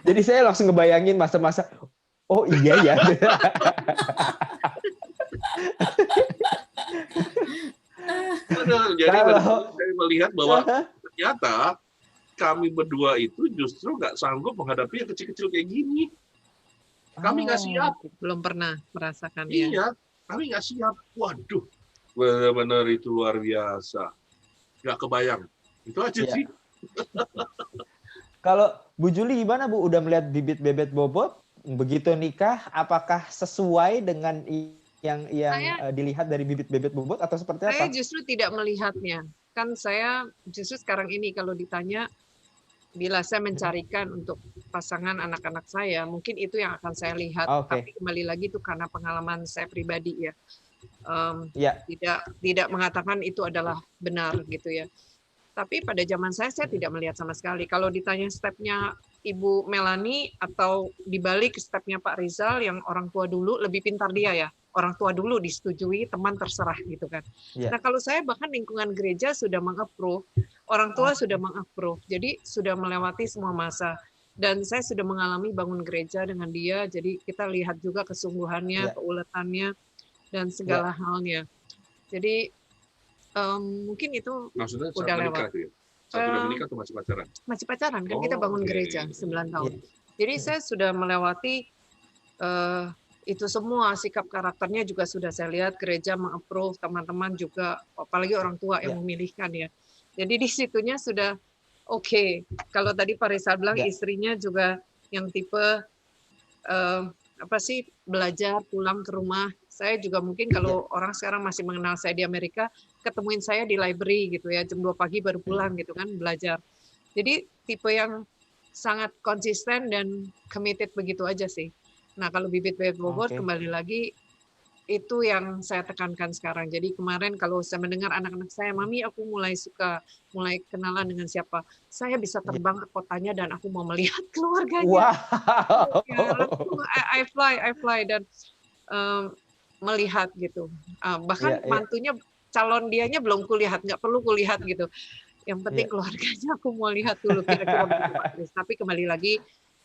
jadi saya langsung ngebayangin masa-masa, oh iya ya. Jadi saya melihat bahwa ternyata kami berdua itu justru nggak sanggup menghadapi yang kecil-kecil kayak gini. Kami nggak siap. Belum pernah merasakan Iya, ya. kami nggak siap. Waduh, benar-benar itu luar biasa. Nggak kebayang. Itu aja sih. Kalau Bu Juli gimana Bu? Udah melihat bibit bebet bobot? Begitu nikah, apakah sesuai dengan yang dilihat dari bibit bebet bobot atau seperti apa? Saya justru tidak melihatnya. Kan saya justru sekarang ini kalau ditanya, bila saya mencarikan untuk pasangan anak-anak saya, mungkin itu yang akan saya lihat. Tapi kembali lagi itu karena pengalaman saya pribadi ya. Tidak mengatakan itu adalah benar gitu ya. Tapi pada zaman saya tidak melihat sama sekali. Kalau ditanya stepnya Ibu Melani atau dibalik stepnya Pak Rizal yang orang tua dulu, lebih pintar dia ya. Orang tua dulu disetujui, teman terserah gitu kan. Nah kalau saya bahkan lingkungan gereja sudah meng-approve, orang tua sudah meng-approve, jadi sudah melewati semua masa. Dan saya sudah mengalami bangun gereja dengan dia, jadi kita lihat juga kesungguhannya, keuletannya, dan segala halnya. Jadi mungkin itu maksudnya udah lewat. Sudah menikah atau masih pacaran? Masih pacaran kan, kita bangun gereja 9 tahun. Jadi saya sudah melewati itu semua, sikap karakternya juga sudah saya lihat, gereja meng-approve, teman-teman juga, apalagi orang tua yang memilihkan ya. Jadi di situnya sudah oke. Kalau tadi Pak Rizal bilang istrinya juga yang tipe belajar pulang ke rumah. Saya juga mungkin kalau orang sekarang masih mengenal saya di Amerika, ketemuin saya di library gitu ya, jam 2 pagi baru pulang gitu kan, belajar. Jadi tipe yang sangat konsisten dan committed begitu aja sih. Nah kalau bibit bobot kembali lagi, itu yang saya tekankan sekarang. Jadi kemarin kalau saya mendengar anak-anak saya, Mami aku mulai kenalan dengan siapa, saya bisa terbang ke kotanya dan aku mau melihat keluarganya. Wow. I fly dan melihat gitu. Bahkan mantunya, calon dianya belum kulihat, nggak perlu kulihat gitu. Yang penting keluarganya aku mau lihat dulu kira-kira begitu Pak Kris. Tapi kembali lagi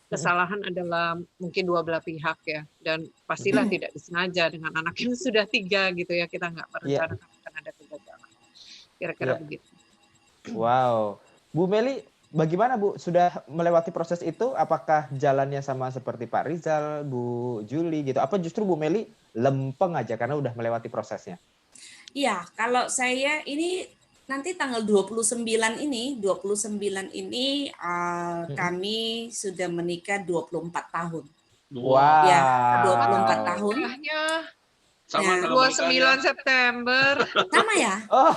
kesalahan adalah mungkin dua belah pihak ya, dan pastilah tidak disengaja dengan anak yang sudah 3 gitu ya, kita nggak merencanakan akan ada kegagalan. Kira-kira begitu. Wow, Bu Meli, bagaimana Bu? Sudah melewati proses itu? Apakah jalannya sama seperti Pak Rizal, Bu Juli gitu? Apa justru Bu Meli lempeng aja karena udah melewati prosesnya? Iya, kalau saya ini nanti tanggal 29 ini kami sudah menikah 24 tahun. Wow. Ya, 24 tahun. Sama 29 September. Sama ya? Oh.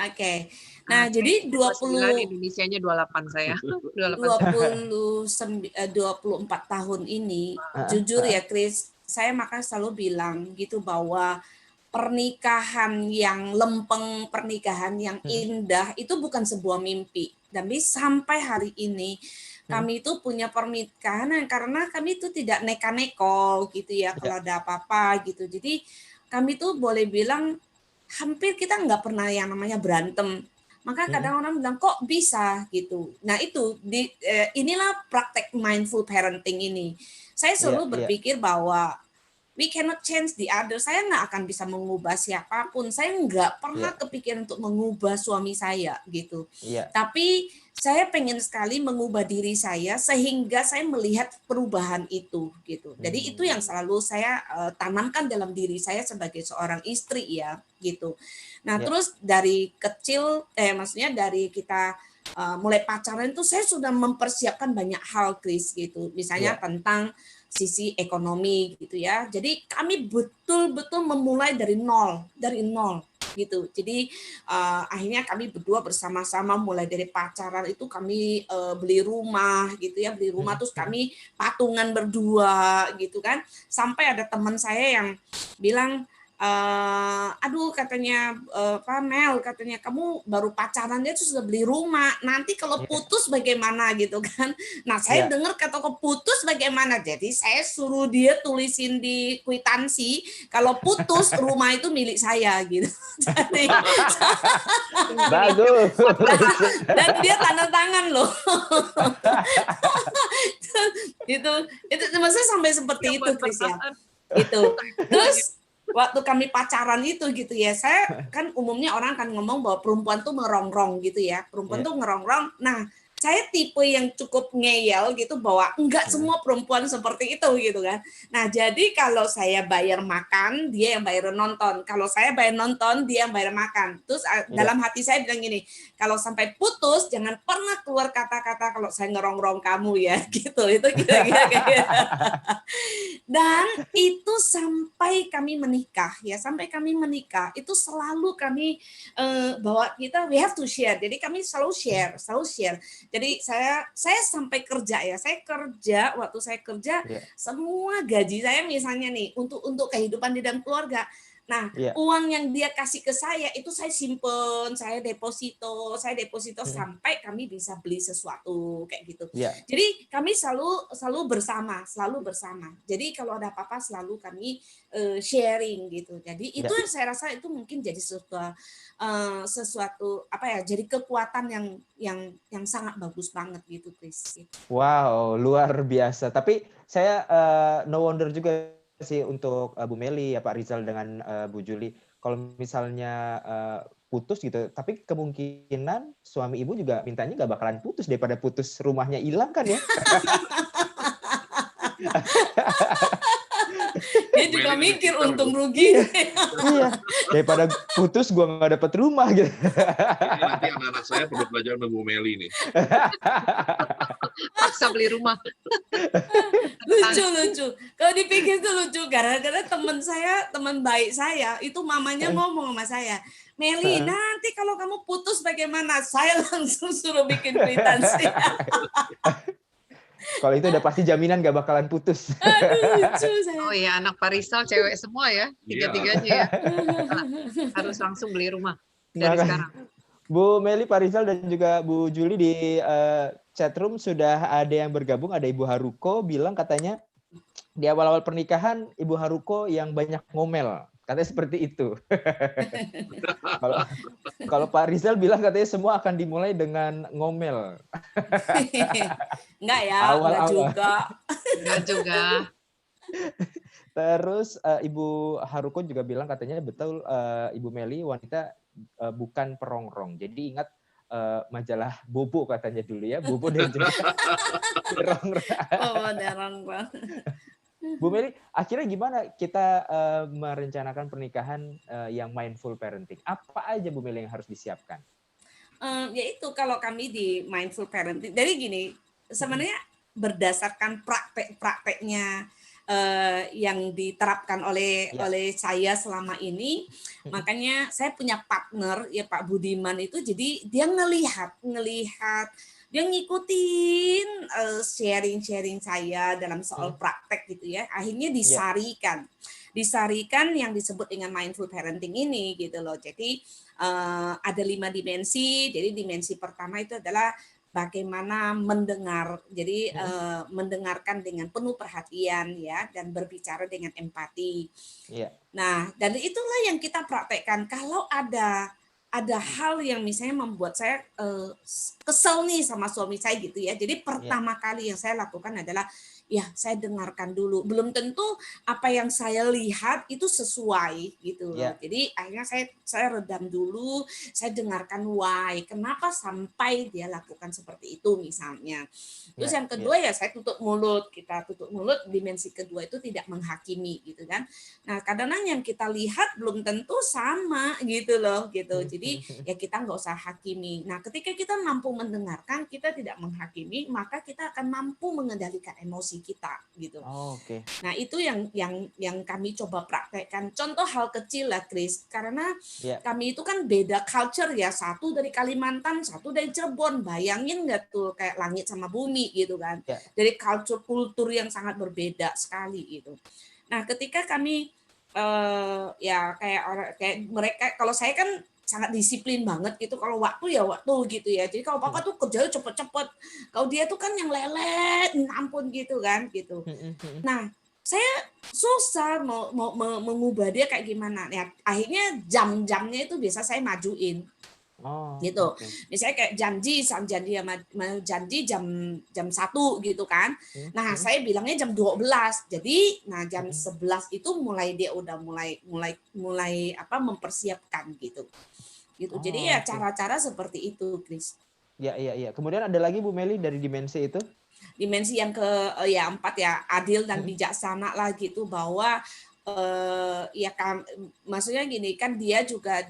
Oke. Nah, jadi Indonesianya 28 saya. 24 tahun ini, jujur ya Kris, saya makanya selalu bilang gitu bahwa pernikahan yang lempeng, pernikahan yang indah itu bukan sebuah mimpi. Tapi sampai hari ini kami itu punya pernikahan karena kami itu tidak neka-neko gitu ya kalau ada apa-apa gitu. Jadi kami tuh boleh bilang hampir kita nggak pernah yang namanya berantem. Maka kadang orang bilang kok bisa gitu. Nah itu inilah praktek mindful parenting ini. Saya selalu berpikir bahwa we cannot change the other. Saya nggak akan bisa mengubah siapapun. Saya nggak pernah kepikiran untuk mengubah suami saya gitu. Tapi saya pengen sekali mengubah diri saya sehingga saya melihat perubahan itu gitu. Jadi itu yang selalu saya tanamkan dalam diri saya sebagai seorang istri ya gitu. Nah terus dari kecil, maksudnya dari kita mulai pacaran itu saya sudah mempersiapkan banyak hal, Chris gitu. Misalnya tentang sisi ekonomi gitu ya. Jadi kami betul-betul memulai dari nol gitu. Jadi akhirnya kami berdua bersama-sama mulai dari pacaran itu kami beli rumah gitu ya, terus kami patungan berdua gitu kan. Sampai ada teman saya yang bilang aduh katanya Pak Mel, katanya kamu baru pacaran dia tuh sudah beli rumah, nanti kalau putus bagaimana gitu kan. Nah saya dengar kata putus bagaimana, jadi saya suruh dia tulisin di kwitansi kalau putus rumah itu milik saya gitu. Jadi, bagus. dan dia tanda tangan loh. itu maksudnya sampai seperti itu Chris ya. Gitu. Terus waktu kami pacaran itu gitu ya, saya kan umumnya orang kan ngomong bahwa perempuan tuh merongrong gitu ya, perempuan tuh ngerongrong. Nah, saya tipe yang cukup ngeyel gitu bahwa enggak semua perempuan seperti itu gitu kan. Nah, jadi kalau saya bayar makan, dia yang bayar nonton. Kalau saya bayar nonton, dia yang bayar makan. Terus dalam hati saya bilang gini, kalau sampai putus jangan pernah keluar kata-kata kalau saya ngerongrong kamu ya gitu. Itu kira-kira kayak gitu. Dan itu sampai kami menikah ya, sampai kami menikah itu selalu kami bahwa kita we have to share. Jadi kami selalu share. Jadi saya sampai kerja ya, waktu saya kerja semua gaji saya misalnya nih untuk kehidupan di dalam keluarga. Nah, uang yang dia kasih ke saya itu saya simpen, saya deposito sampai kami bisa beli sesuatu kayak gitu. Jadi kami selalu bersama. Jadi kalau ada apa-apa selalu kami sharing gitu. Jadi itu yang saya rasa itu mungkin jadi sesuatu apa ya? Jadi kekuatan yang sangat bagus banget gitu, Chris. Wow, luar biasa. Tapi saya no wonder juga sih untuk Bu Meli ya Pak Rizal dengan Bu Juli, kalau misalnya putus gitu, tapi kemungkinan suami ibu juga mintanya nggak bakalan putus daripada putus rumahnya hilang kan ya? Dia juga mikir untung rugi. Iya, daripada putus gua nggak dapet rumah gitu. Ini nanti anak-anak saya perlu belajar sama Bu Meli nih. Paksa beli rumah. Lucu. Kalau dipikir itu lucu, gara-gara teman baik saya, itu mamanya ngomong sama saya, Meli, nanti kalau kamu putus bagaimana? Saya langsung suruh bikin kwitansi. Kalau itu udah pasti jaminan gak bakalan putus. Aduh, lucu saya. Oh iya, anak Pak Rizal cewek semua ya, tiga-tiganya ya. Harus langsung beli rumah dari sekarang. Bu Meli, Pak Rizal, dan juga Bu Juli di chatroom sudah ada yang bergabung. Ada Ibu Haruko bilang katanya di awal-awal pernikahan Ibu Haruko yang banyak ngomel. Katanya seperti itu. Kalau Pak Rizal bilang katanya semua akan dimulai dengan ngomel. Enggak ya, enggak juga. Terus Ibu Haruko juga bilang katanya betul Ibu Meli wanita bukan perongrong. Jadi ingat majalah Bobo katanya dulu ya, Bobo dan juga perongrong. Bu Meli, akhirnya gimana kita merencanakan pernikahan yang mindful parenting? Apa aja Bu Meli yang harus disiapkan? Yaitu kalau kami di mindful parenting, dari gini, sebenarnya berdasarkan prakteknya yang diterapkan oleh saya selama ini, makanya saya punya partner ya Pak Budiman itu, jadi dia ngelihat dia ngikutin sharing saya dalam soal praktek gitu ya. Akhirnya disarikan yang disebut dengan mindful parenting ini gitu loh. Jadi ada 5 dimensi. Jadi dimensi pertama itu adalah bagaimana mendengar. Jadi mendengarkan dengan penuh perhatian ya, dan berbicara dengan empati. Nah, dan itulah yang kita praktekkan. Kalau ada hal yang misalnya membuat saya kesel nih sama suami saya gitu ya. Jadi pertama kali yang saya lakukan adalah ya saya dengarkan dulu. Belum tentu apa yang saya lihat itu sesuai gitu loh. Jadi akhirnya saya redam dulu, saya dengarkan why, kenapa sampai dia lakukan seperti itu misalnya. Terus yang kedua ya saya tutup mulut. Kita tutup mulut, dimensi kedua itu tidak menghakimi gitu kan. Nah, kadang-kadang yang kita lihat belum tentu sama gitu loh gitu. Jadi ya kita nggak usah hakimi. Nah, ketika kita mampu mendengarkan, kita tidak menghakimi, maka kita akan mampu mengendalikan emosi kita gitu. Nah, itu yang kami coba praktekkan. Contoh hal kecil lah, Chris, karena kami itu kan beda culture ya, satu dari Kalimantan, satu dari Cirebon. Bayangin nggak tuh kayak langit sama bumi gitu kan. Dari kultur yang sangat berbeda sekali gitu. Nah, ketika kami kayak mereka, kalau saya kan sangat disiplin banget gitu, kalau waktu ya waktu gitu ya. Jadi kalau papa tuh kerjanya cepet-cepet, kalau dia tuh kan yang lelet, ampun gitu kan gitu. Nah, saya susah mau mengubah dia kayak gimana. Ya, akhirnya jam-jamnya itu biasa saya majuin. Gitu. Misalnya kayak janji jam 1 gitu kan. Nah, saya bilangnya jam 12. Jadi, jam 11 itu dia udah mulai mempersiapkan gitu. Jadi ya cara-cara seperti itu, Chris. Iya. Kemudian ada lagi Bu Meli dari dimensi itu? Dimensi yang 4 ya, adil dan bijaksana lah gitu, bahwa maksudnya gini kan, dia juga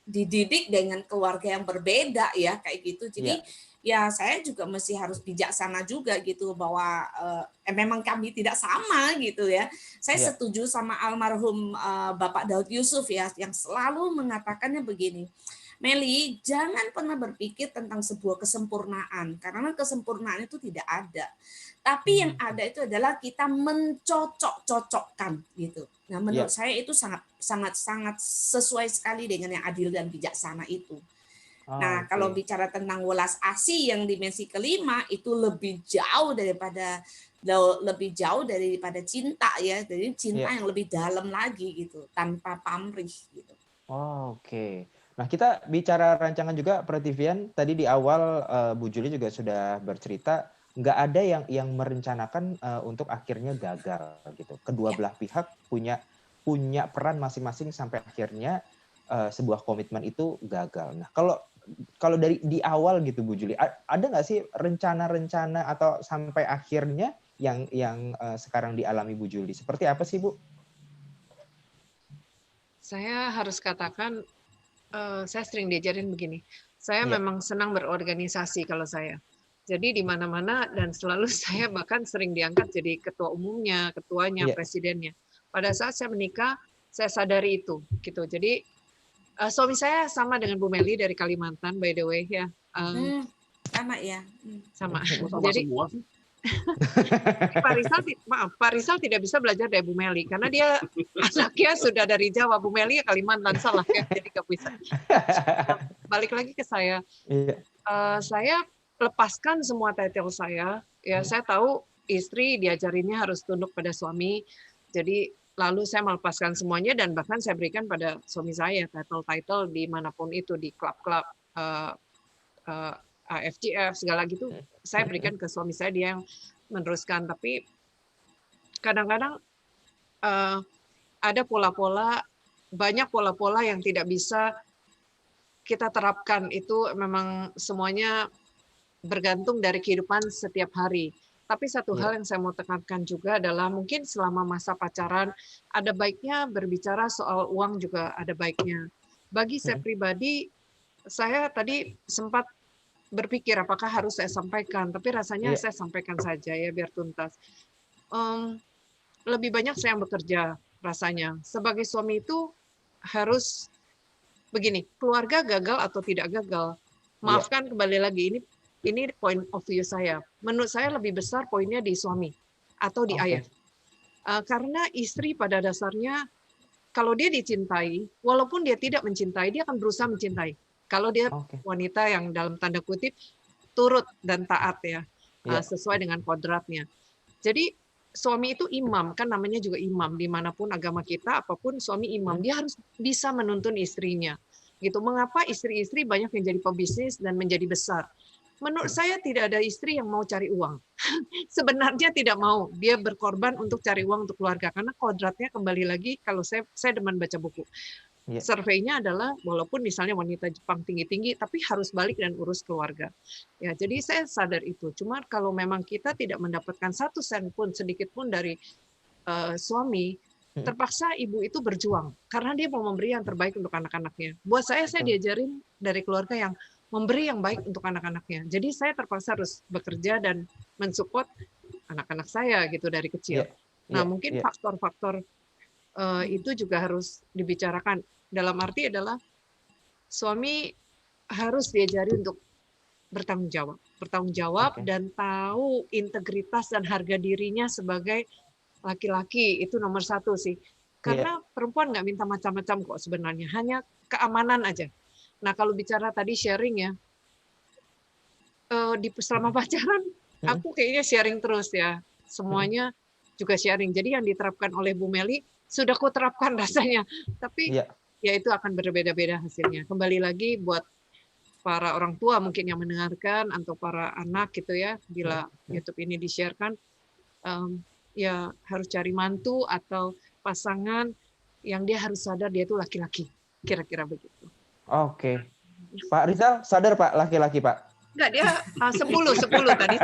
dididik dengan keluarga yang berbeda ya, kayak gitu. Jadi ya saya juga mesti harus bijaksana juga gitu, bahwa memang kami tidak sama gitu ya. Saya setuju sama almarhum Bapak Daud Yusuf ya, yang selalu mengatakannya begini, Meli, jangan pernah berpikir tentang sebuah kesempurnaan, karena kesempurnaan itu tidak ada. Tapi yang ada itu adalah kita mencocok-cocokkan gitu. Nah, menurut saya itu sangat sesuai sekali dengan yang adil dan bijaksana itu. Nah, kalau bicara tentang welas asih yang dimensi kelima, itu lebih jauh daripada cinta ya. Jadi cinta yang lebih dalam lagi gitu, tanpa pamrih gitu. Oke. Nah, kita bicara rancangan juga, Prativian. Tadi di awal Bu Juli juga sudah bercerita, nggak ada yang merencanakan untuk akhirnya gagal gitu. Kedua belah pihak punya peran masing-masing sampai akhirnya sebuah komitmen itu gagal. Nah, kalau dari di awal gitu Bu Juli, ada nggak sih rencana-rencana atau sampai akhirnya yang sekarang dialami Bu Juli? Seperti apa sih, Bu? Saya harus katakan, saya sering diajarin begini, saya memang senang berorganisasi kalau saya. Jadi di mana-mana dan selalu saya bahkan sering diangkat jadi ketua umumnya, ketuanya, presidennya. Pada saat saya menikah, saya sadari itu gitu. Jadi suami saya sama dengan Bu Meli dari Kalimantan, by the way ya. Sama ya. Sama. Jadi Pak Rizal tidak bisa belajar dari Bu Meli karena dia anaknya sudah dari Jawa, Bu Meli ya Kalimantan, salah ya, jadi nggak bisa. Balik lagi ke saya, saya lepaskan semua title saya. Ya, saya tahu istri diajarinnya harus tunduk pada suami, jadi lalu saya melepaskan semuanya dan bahkan saya berikan pada suami saya title dimanapun itu, di klub-klub, AFGF segala gitu, saya berikan ke suami saya, dia yang meneruskan. Tapi kadang-kadang ada banyak pola-pola yang tidak bisa kita terapkan. Itu memang semuanya bergantung dari kehidupan setiap hari. Tapi satu hal yang saya mau tekankan juga adalah mungkin selama masa pacaran ada baiknya berbicara soal uang, juga ada baiknya. Bagi saya pribadi, saya tadi sempat berpikir apakah harus saya sampaikan, tapi rasanya saya sampaikan saja ya biar tuntas. Lebih banyak saya yang bekerja rasanya. Sebagai suami itu harus begini, keluarga gagal atau tidak gagal, maafkan kembali lagi, ini point of view saya. Menurut saya lebih besar poinnya di suami atau di ayah. Karena istri pada dasarnya kalau dia dicintai, walaupun dia tidak mencintai, dia akan berusaha mencintai. Kalau dia wanita yang dalam tanda kutip turut dan taat ya, sesuai dengan kodratnya. Jadi suami itu imam, kan namanya juga imam, dimanapun agama kita, apapun suami imam, dia harus bisa menuntun istrinya. Gitu. Mengapa istri-istri banyak yang jadi pebisnis dan menjadi besar? Menurut saya tidak ada istri yang mau cari uang. Sebenarnya tidak mau. Dia berkorban untuk cari uang untuk keluarga. Karena kodratnya kembali lagi, kalau saya demen baca buku. Surveinya adalah walaupun misalnya wanita Jepang tinggi-tinggi, tapi harus balik dan urus keluarga. Ya, jadi saya sadar itu. Cuma kalau memang kita tidak mendapatkan 1 sen pun, sedikit pun dari suami, terpaksa ibu itu berjuang. Karena dia mau memberi yang terbaik untuk anak-anaknya. Buat saya diajarin dari keluarga yang memberi yang baik untuk anak-anaknya. Jadi saya terpaksa harus bekerja dan mensupport anak-anak saya gitu dari kecil. Nah, mungkin faktor-faktor itu juga harus dibicarakan. Dalam arti adalah suami harus diajari untuk bertanggung jawab dan tahu integritas dan harga dirinya sebagai laki-laki. Itu nomor 1 sih. Karena perempuan nggak minta macam-macam kok sebenarnya, hanya keamanan aja. Nah, kalau bicara tadi sharing ya, selama pacaran, aku kayaknya sharing terus ya. Semuanya juga sharing. Jadi yang diterapkan oleh Bu Meli, sudah ku terapkan rasanya. Tapi ya itu akan berbeda-beda hasilnya. Kembali lagi buat para orang tua mungkin yang mendengarkan atau para anak gitu ya, bila YouTube ini di-sharekan, ya harus cari mantu atau pasangan yang dia harus sadar dia itu laki-laki, kira-kira begitu. Oke. Pak Rizal sadar Pak laki-laki Pak? Enggak, dia 10 tadi.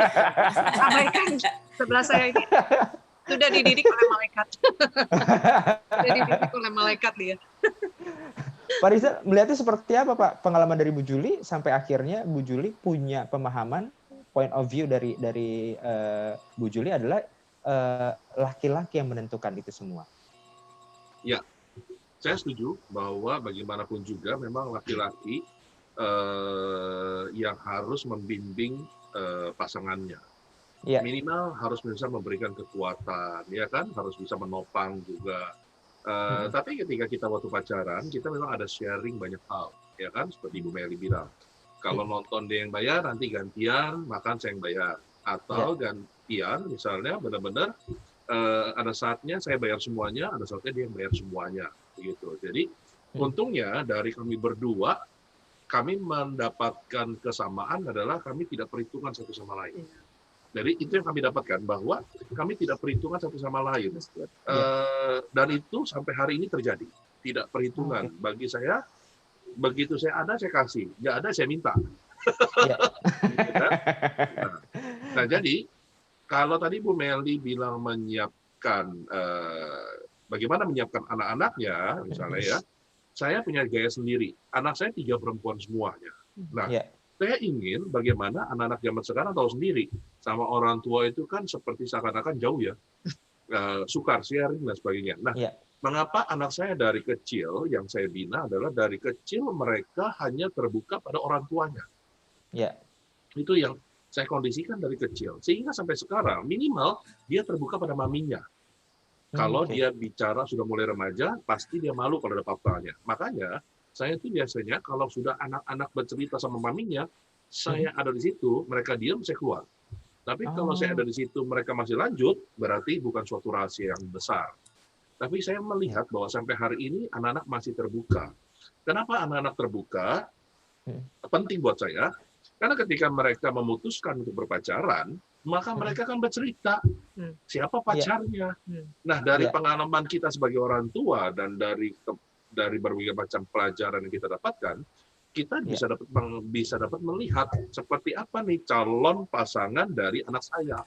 Abaikan sebelah saya ini sudah dididik oleh malaikat. Sudah dididik oleh malaikat dia. Pak Rizal melihatnya seperti apa Pak pengalaman dari Bu Juli sampai akhirnya Bu Juli punya pemahaman point of view dari Bu Juli adalah laki-laki yang menentukan itu semua. Ya, saya setuju bahwa bagaimanapun juga memang laki-laki yang harus membimbing pasangannya. Ya. Minimal harus bisa memberikan kekuatan, ya kan, harus bisa menopang juga. Tapi ketika kita waktu pacaran, kita memang ada sharing banyak hal, ya kan, seperti Bu Meli bilang. Kalau nonton dia yang bayar, nanti gantian, makan saya yang bayar. Atau gantian, misalnya benar-benar ada saatnya saya bayar semuanya, ada saatnya dia yang bayar semuanya, begitu. Jadi untungnya dari kami berdua, kami mendapatkan kesamaan adalah kami tidak perhitungan satu sama lain. Jadi itu yang kami dapatkan, bahwa kami tidak perhitungan satu sama lain. Dan itu sampai hari ini terjadi. Tidak perhitungan. Bagi saya, begitu saya ada, saya kasih. Nggak ada, saya minta. Nah, jadi, kalau tadi Bu Meli bilang menyiapkan, bagaimana menyiapkan anak-anaknya, misalnya ya, saya punya gaya sendiri. Anak saya 3 perempuan semuanya. Nah, saya ingin bagaimana anak-anak zaman sekarang tahu sendiri, sama orang tua itu kan seperti seakan-akan jauh ya, sukar, sharing dan sebagainya. Nah, mengapa anak saya dari kecil, yang saya bina adalah dari kecil mereka hanya terbuka pada orang tuanya. Itu yang saya kondisikan dari kecil. Sehingga sampai sekarang minimal dia terbuka pada maminya. Kalau dia bicara sudah mulai remaja, pasti dia malu kalau ada papanya. Makanya saya tuh biasanya kalau sudah anak-anak bercerita sama maminya, saya ada di situ, mereka diam, saya keluar. Tapi kalau saya ada di situ, mereka masih lanjut, berarti bukan suatu rahasia yang besar. Tapi saya melihat bahwa sampai hari ini anak-anak masih terbuka. Kenapa anak-anak terbuka? Penting buat saya. Karena ketika mereka memutuskan untuk berpacaran, maka mereka akan bercerita siapa pacarnya. Nah, dari pengalaman kita sebagai orang tua dan dari berbagai macam pelajaran yang kita dapatkan, kita bisa dapat melihat seperti apa nih calon pasangan dari anak saya.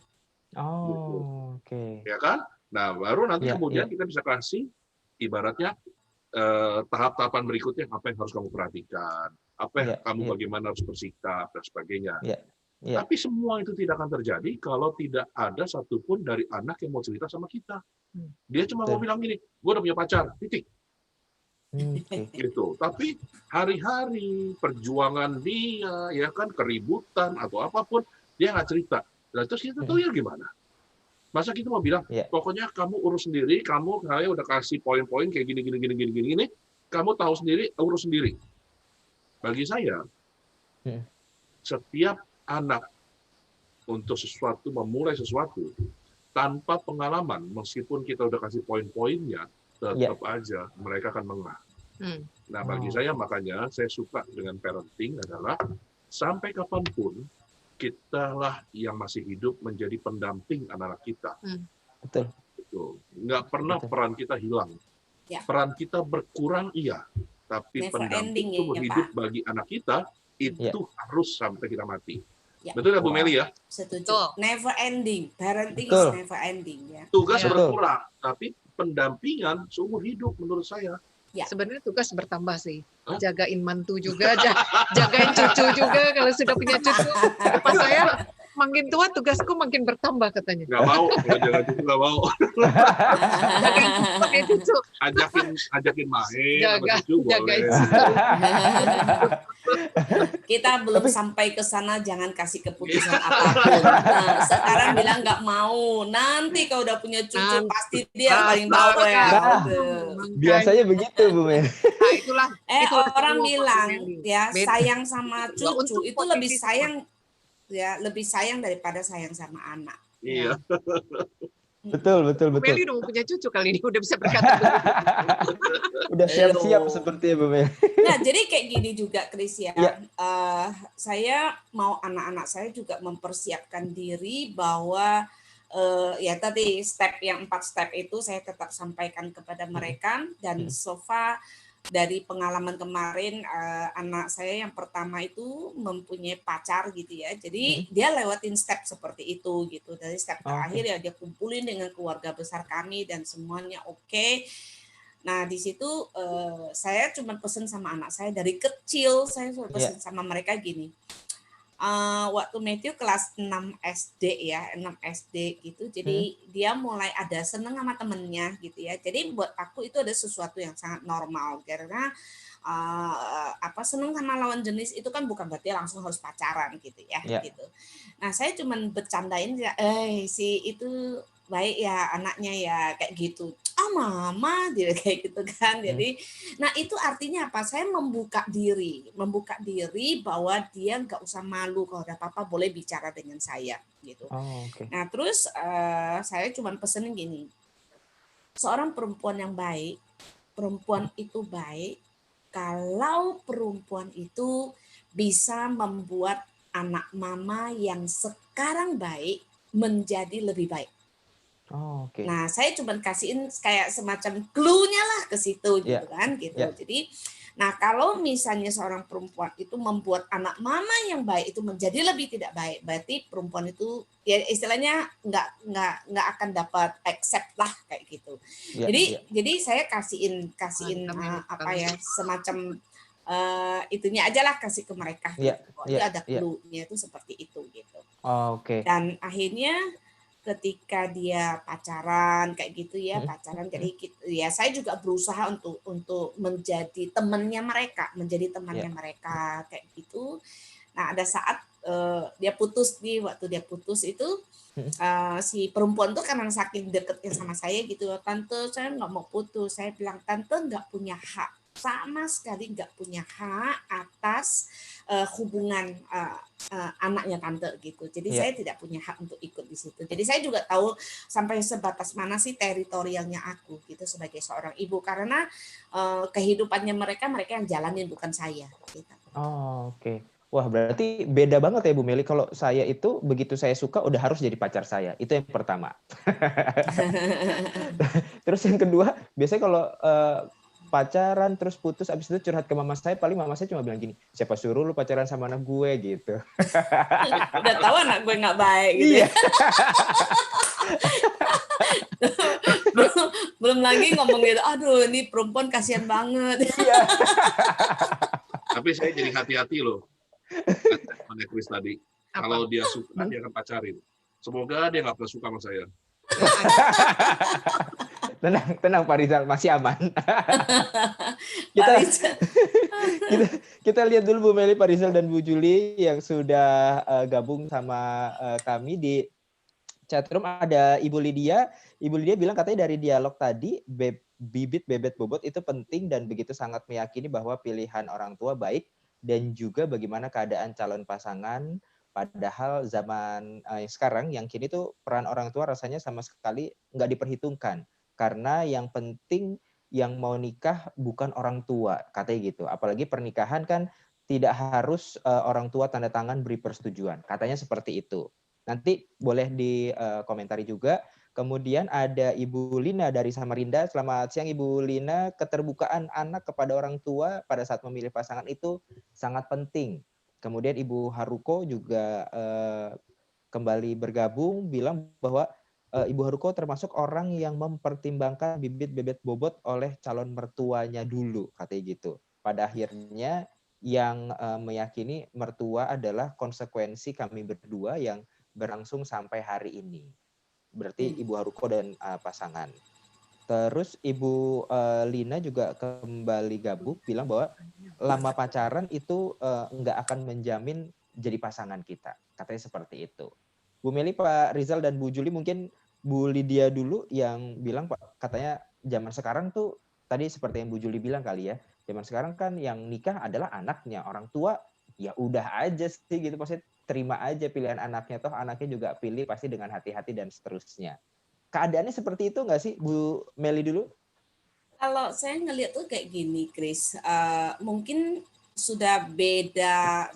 Ya kan? Nah, baru nanti kemudian kita bisa kasih ibaratnya tahap-tahapan berikutnya, apa yang harus kamu perhatikan, apa yang kamu bagaimana harus bersikap dan sebagainya. Tapi semua itu tidak akan terjadi kalau tidak ada satupun dari anak yang mau cerita sama kita. Dia cuma mau bilang gini, gue udah punya pacar, titik. Gitu. Tapi hari-hari perjuangan dia, ya kan, keributan atau apapun, dia nggak cerita. Nah, terus kita tahu ya gimana? Masa kita mau bilang, pokoknya kamu urus sendiri, saya udah kasih poin-poin kayak gini, kamu tahu sendiri, urus sendiri. Bagi saya, setiap anak untuk memulai sesuatu tanpa pengalaman, meskipun kita udah kasih poin-poinnya, tetap aja mereka akan mengah. Nah, bagi saya makanya saya suka dengan parenting adalah sampai kapanpun kitalah yang masih hidup menjadi pendamping anak-anak kita. Betul. Nggak pernah peran kita hilang. Peran kita berkurang iya, tapi pendamping itu hidup bagi anak kita itu harus sampai kita mati. Betul ya Bu Meli ya? Setuju. Never ending. Parenting is never ending ya. Tugas berkurang, tapi pendampingan seumur hidup menurut saya. Sebenarnya tugas bertambah sih. Jagain mantu juga, jagain cucu juga kalau sudah punya cucu. Pas saya makin tua tugasku makin bertambah katanya. Nggak mau, kalau jaga cucu nggak mau. Jagain cucu. Ajakin main, jagain Kita belum sampai ke sana, jangan kasih keputusan apapun. Nah, sekarang bilang nggak mau, nanti kalau udah punya cucu pasti dia paling bawel. Biasanya begitu Bu Meli. Nah, itulah orang bilang ya sayang sama cucu itu lebih sayang lebih sayang daripada sayang sama anak. Iya. Betul. Meli udah mau punya cucu kali ini, udah bisa berkata begitu. Udah siap-siap seperti Bu Meli. Nah, jadi kayak gini juga, Chris ya. Ya. Saya mau anak-anak saya juga mempersiapkan diri bahwa ya tadi yang 4 step itu saya tetap sampaikan kepada mereka, dan so far dari pengalaman kemarin anak saya yang pertama itu mempunyai pacar gitu ya, jadi dia lewatin step seperti itu gitu. Dari step terakhir ya dia kumpulin dengan keluarga besar kami dan semuanya oke. Nah di situ saya cuma pesen sama anak saya dari kecil, saya sudah pesen sama mereka gini. Waktu Matthew kelas 6 SD ya, 6 SD gitu. Jadi dia mulai ada seneng sama temennya gitu ya. Jadi buat aku itu ada sesuatu yang sangat normal karena seneng sama lawan jenis itu kan bukan berarti langsung harus pacaran gitu ya. Gitu. Nah, saya cuman bercandain ya, si itu baik ya anaknya ya kayak gitu. Mama dia kayak gitu kan. Jadi nah itu artinya apa? Saya membuka diri bahwa dia nggak usah malu, kalau ada apa-apa boleh bicara dengan saya gitu. Nah terus saya cuma pesenin gini, seorang perempuan yang baik, perempuan itu baik kalau perempuan itu bisa membuat anak mama yang sekarang baik menjadi lebih baik. Nah, saya cuma kasihin kayak semacam clue-nya lah ke situ gitu kan gitu. Jadi, nah kalau misalnya seorang perempuan itu membuat anak mama yang baik itu menjadi lebih tidak baik, berarti perempuan itu ya istilahnya nggak akan dapat accept lah kayak gitu. Jadi saya kasihin semacam itunya aja lah kasih ke mereka. Itu ada clue-nya itu seperti itu gitu. Dan akhirnya ketika dia pacaran kayak gitu ya, jadi ya saya juga berusaha untuk menjadi temannya mereka, kayak gitu. Nah ada saat dia putus waktu dia putus itu si perempuan tuh karena saking deketnya sama saya gitu, tante saya nggak mau putus. Saya bilang tante nggak punya hak, sama sekali nggak punya hak atas hubungan anaknya tante gitu. Jadi saya tidak punya hak untuk ikut di situ. Jadi saya juga tahu sampai sebatas mana sih teritorialnya aku gitu sebagai seorang ibu, karena kehidupannya mereka yang jalanin bukan saya. Gitu. Wah berarti beda banget ya Bu Meli. Kalau saya itu begitu saya suka udah harus jadi pacar saya. Itu yang pertama. Terus yang kedua biasanya kalau pacaran terus putus abis itu curhat ke mama saya, paling mama saya cuma bilang gini, siapa suruh lu pacaran sama anak gue gitu. Udah tahu anak gue nggak baik gitu. Iya. belum lagi ngomong gitu, aduh ini perempuan kasihan banget. Iya. Tapi saya jadi hati-hati loh sama Chris tadi. Kalau dia suka dia akan pacarin. Semoga dia nggak pernah suka sama saya. Tenang Pak Rizal, masih aman. kita lihat dulu Bu Meli, Pak Rizal dan Bu Juli yang sudah gabung sama kami di chatroom. Ada Ibu Lydia. Ibu Lydia bilang katanya dari dialog tadi bibit bebet bobot itu penting dan begitu sangat meyakini bahwa pilihan orang tua baik dan juga bagaimana keadaan calon pasangan. Padahal zaman sekarang yang kini tuh peran orang tua rasanya sama sekali nggak diperhitungkan. Karena yang penting yang mau nikah bukan orang tua, katanya gitu. Apalagi pernikahan kan tidak harus orang tua tanda tangan beri persetujuan. Katanya seperti itu. Nanti boleh dikomentari juga. Kemudian ada Ibu Lina dari Samarinda. Selamat siang Ibu Lina. Keterbukaan anak kepada orang tua pada saat memilih pasangan itu sangat penting. Kemudian Ibu Haruko juga kembali bergabung bilang bahwa Ibu Haruko termasuk orang yang mempertimbangkan bibit bebet bobot oleh calon mertuanya dulu, katanya gitu. Pada akhirnya yang meyakini mertua adalah konsekuensi kami berdua yang berlangsung sampai hari ini. Berarti Ibu Haruko dan pasangan. Terus Ibu Lina juga kembali gabung bilang bahwa lama pacaran itu nggak akan menjamin jadi pasangan kita. Katanya seperti itu. Bu Meli, Pak Rizal, dan Bu Juli, mungkin Bu Lydia dulu yang bilang Pak, katanya zaman sekarang tuh tadi seperti yang Bu Juli bilang kali ya. Zaman sekarang kan yang nikah adalah anaknya, orang tua ya udah aja sih gitu, pasti terima aja pilihan anaknya, toh anaknya juga pilih pasti dengan hati-hati dan seterusnya. keadaannya seperti itu nggak sih, Bu Meli dulu? Kalau saya ngelihat tuh kayak gini, Chris, mungkin sudah beda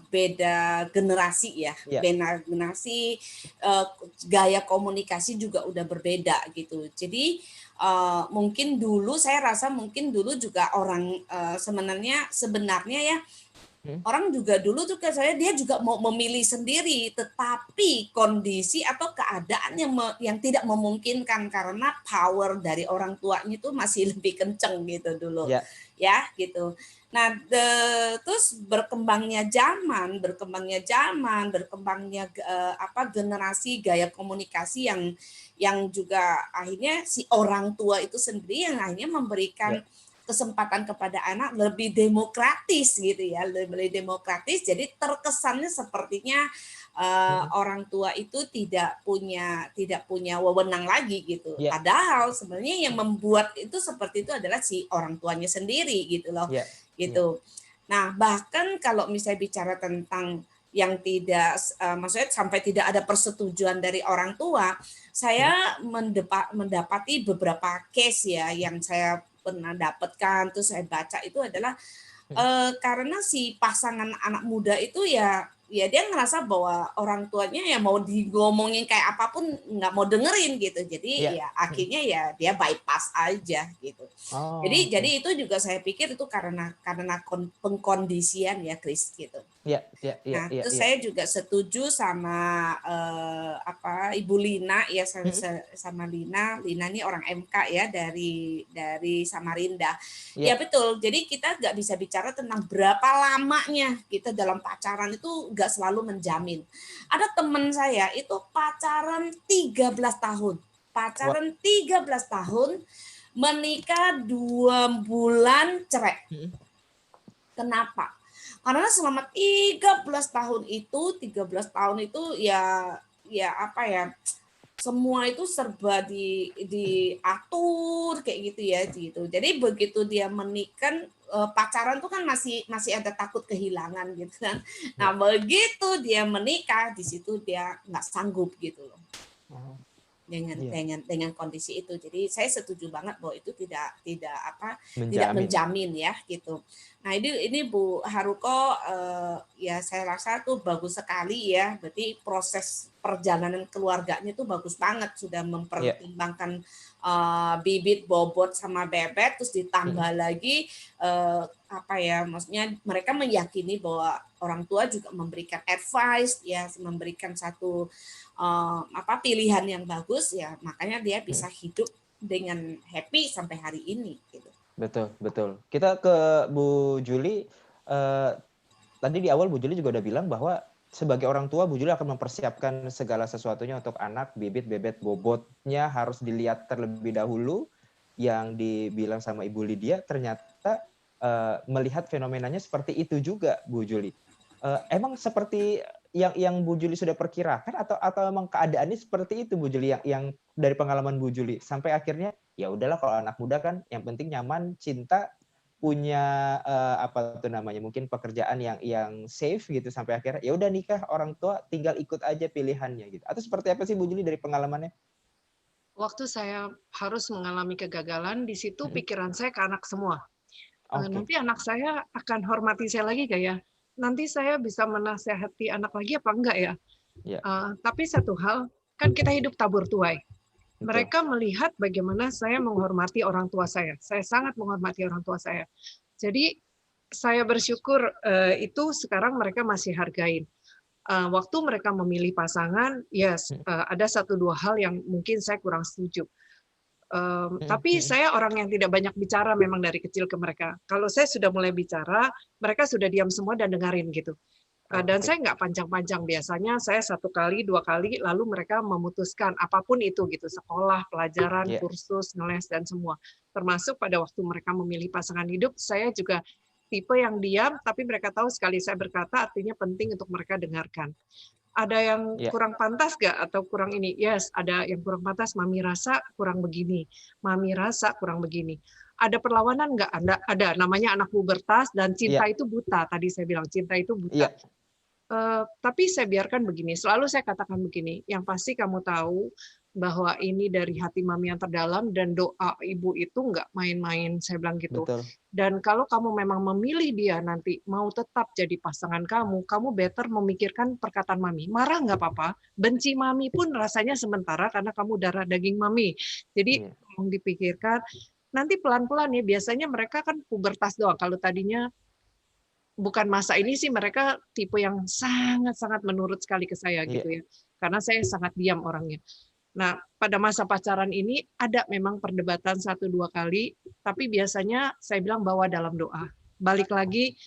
generasi ya, beda generasi, gaya komunikasi juga udah berbeda gitu. Jadi mungkin dulu saya rasa mungkin dulu juga orang sebenarnya ya orang juga dulu tuh kayak saya dia juga mau memilih sendiri, tetapi kondisi atau keadaan yang tidak memungkinkan karena power dari orang tuanya itu masih lebih kenceng gitu dulu, ya gitu. Nah, terus berkembangnya generasi gaya komunikasi yang juga akhirnya si orang tua itu sendiri yang akhirnya memberikan kesempatan kepada anak lebih demokratis gitu ya, lebih demokratis. Jadi terkesannya sepertinya orang tua itu tidak punya wewenang lagi gitu. Padahal sebenarnya yang membuat itu seperti itu adalah si orang tuanya sendiri gitu loh. Gitu. Nah, bahkan kalau misalnya bicara tentang yang tidak maksudnya sampai tidak ada persetujuan dari orang tua, saya mendapati beberapa case ya yang saya pernah dapatkan, terus saya baca itu adalah karena si pasangan anak muda itu ya dia ngerasa bahwa orang tuanya ya mau digomongin kayak apapun nggak mau dengerin gitu. Jadi ya akhirnya ya dia bypass aja gitu. Jadi itu juga saya pikir itu karena pengkondisian ya, Chris gitu. Nah, terus saya juga setuju sama Ibu Lina ya, sama Lina ini orang MK ya dari Samarinda. Ya betul. Jadi kita nggak bisa bicara tentang berapa lamanya kita dalam pacaran itu nggak selalu menjamin. Ada teman saya itu pacaran 13 tahun. 13 tahun, menikah 2 bulan cerai. Kenapa? Karena selama 13 tahun itu ya apa ya, semua itu serba diatur kayak gitu ya gitu. Jadi begitu dia menikah, pacaran tuh kan masih ada takut kehilangan gitu kan. Nah, begitu dia menikah di situ dia nggak sanggup gitu loh. Dengan kondisi itu. Jadi saya setuju banget bahwa itu tidak menjamin ya gitu. Nah, ini Bu Haruko ya saya rasa tuh bagus sekali ya. Berarti proses perjalanan keluarganya itu bagus banget, sudah mempertimbangkan bibit, bobot sama bebek, terus ditambah lagi maksudnya mereka meyakini bahwa orang tua juga memberikan advice ya, memberikan satu pilihan yang bagus ya, makanya dia bisa hidup dengan happy sampai hari ini gitu. Betul. Kita ke Bu Juli. Tadi di awal Bu Juli juga udah bilang bahwa sebagai orang tua Bu Juli akan mempersiapkan segala sesuatunya untuk anak, bibit, bebet, bobotnya harus dilihat terlebih dahulu. Yang dibilang sama Ibu Lydia ternyata melihat fenomenanya seperti itu juga, Bu Juli. Emang seperti yang Bu Juli sudah perkirakan atau emang keadaannya seperti itu, Bu Juli, yang dari pengalaman Bu Juli sampai akhirnya ya udahlah, kalau anak muda kan yang penting nyaman, cinta, punya mungkin pekerjaan yang safe gitu, sampai akhirnya ya udah nikah, orang tua tinggal ikut aja pilihannya gitu. Atau seperti apa sih Bu Juli dari pengalamannya? Waktu saya harus mengalami kegagalan, di situ pikiran saya ke anak semua. Nanti anak saya akan hormati saya lagi gak ya? Nanti saya bisa menasehati anak lagi apa enggak ya? Tapi satu hal, kan kita hidup tabur tuai. Mereka melihat bagaimana saya menghormati orang tua saya. Saya sangat menghormati orang tua saya. Jadi saya bersyukur itu sekarang mereka masih hargain. Waktu mereka memilih pasangan, ada 1-2 hal yang mungkin saya kurang setuju. Tapi saya orang yang tidak banyak bicara memang dari kecil ke mereka. Kalau saya sudah mulai bicara, mereka sudah diam semua dan dengerin gitu. Dan saya nggak panjang-panjang, biasanya saya 1 kali, 2 kali, lalu mereka memutuskan apapun itu gitu, sekolah, pelajaran, kursus, ngeles dan semua. Termasuk pada waktu mereka memilih pasangan hidup, saya juga tipe yang diam, tapi mereka tahu sekali saya berkata artinya penting untuk mereka dengarkan. Ada yang kurang pantas nggak atau kurang ini? Yes, ada yang kurang pantas. Mami rasa kurang begini. Mami rasa kurang begini. Ada perlawanan nggak? Ada. Namanya anak pubertas dan cinta itu buta. Tadi saya bilang cinta itu buta. Tapi saya biarkan begini, selalu saya katakan begini, yang pasti kamu tahu bahwa ini dari hati mami yang terdalam dan doa ibu itu nggak main-main, saya bilang gitu. Betul. Dan kalau kamu memang memilih dia nanti mau tetap jadi pasangan kamu better memikirkan perkataan mami. Marah nggak apa-apa, benci mami pun rasanya sementara karena kamu darah daging mami. Jadi tolong dipikirkan, nanti pelan-pelan ya, biasanya mereka kan pubertas doang, kalau tadinya bukan masa ini sih mereka tipe yang sangat-sangat menurut sekali ke saya gitu ya. Karena saya sangat diam orangnya. Nah, pada masa pacaran ini ada memang perdebatan 1-2 kali, tapi biasanya saya bilang bawa dalam doa. Balik lagi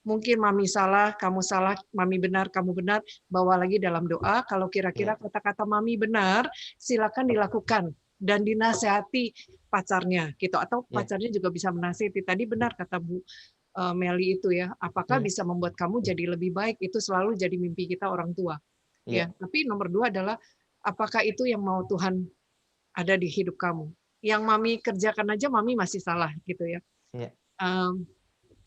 mungkin mami salah, mami benar, kamu benar, bawa lagi dalam doa. Kalau kira-kira kata-kata mami benar, silakan dilakukan dan dinasehati pacarnya gitu, atau pacarnya juga bisa menasihati. Tadi benar kata Bu Meli itu ya, apakah bisa membuat kamu jadi lebih baik, itu selalu jadi mimpi kita orang tua. Ya, tapi nomor 2 adalah apakah itu yang mau Tuhan ada di hidup kamu. Yang mami kerjakan aja mami masih salah gitu ya.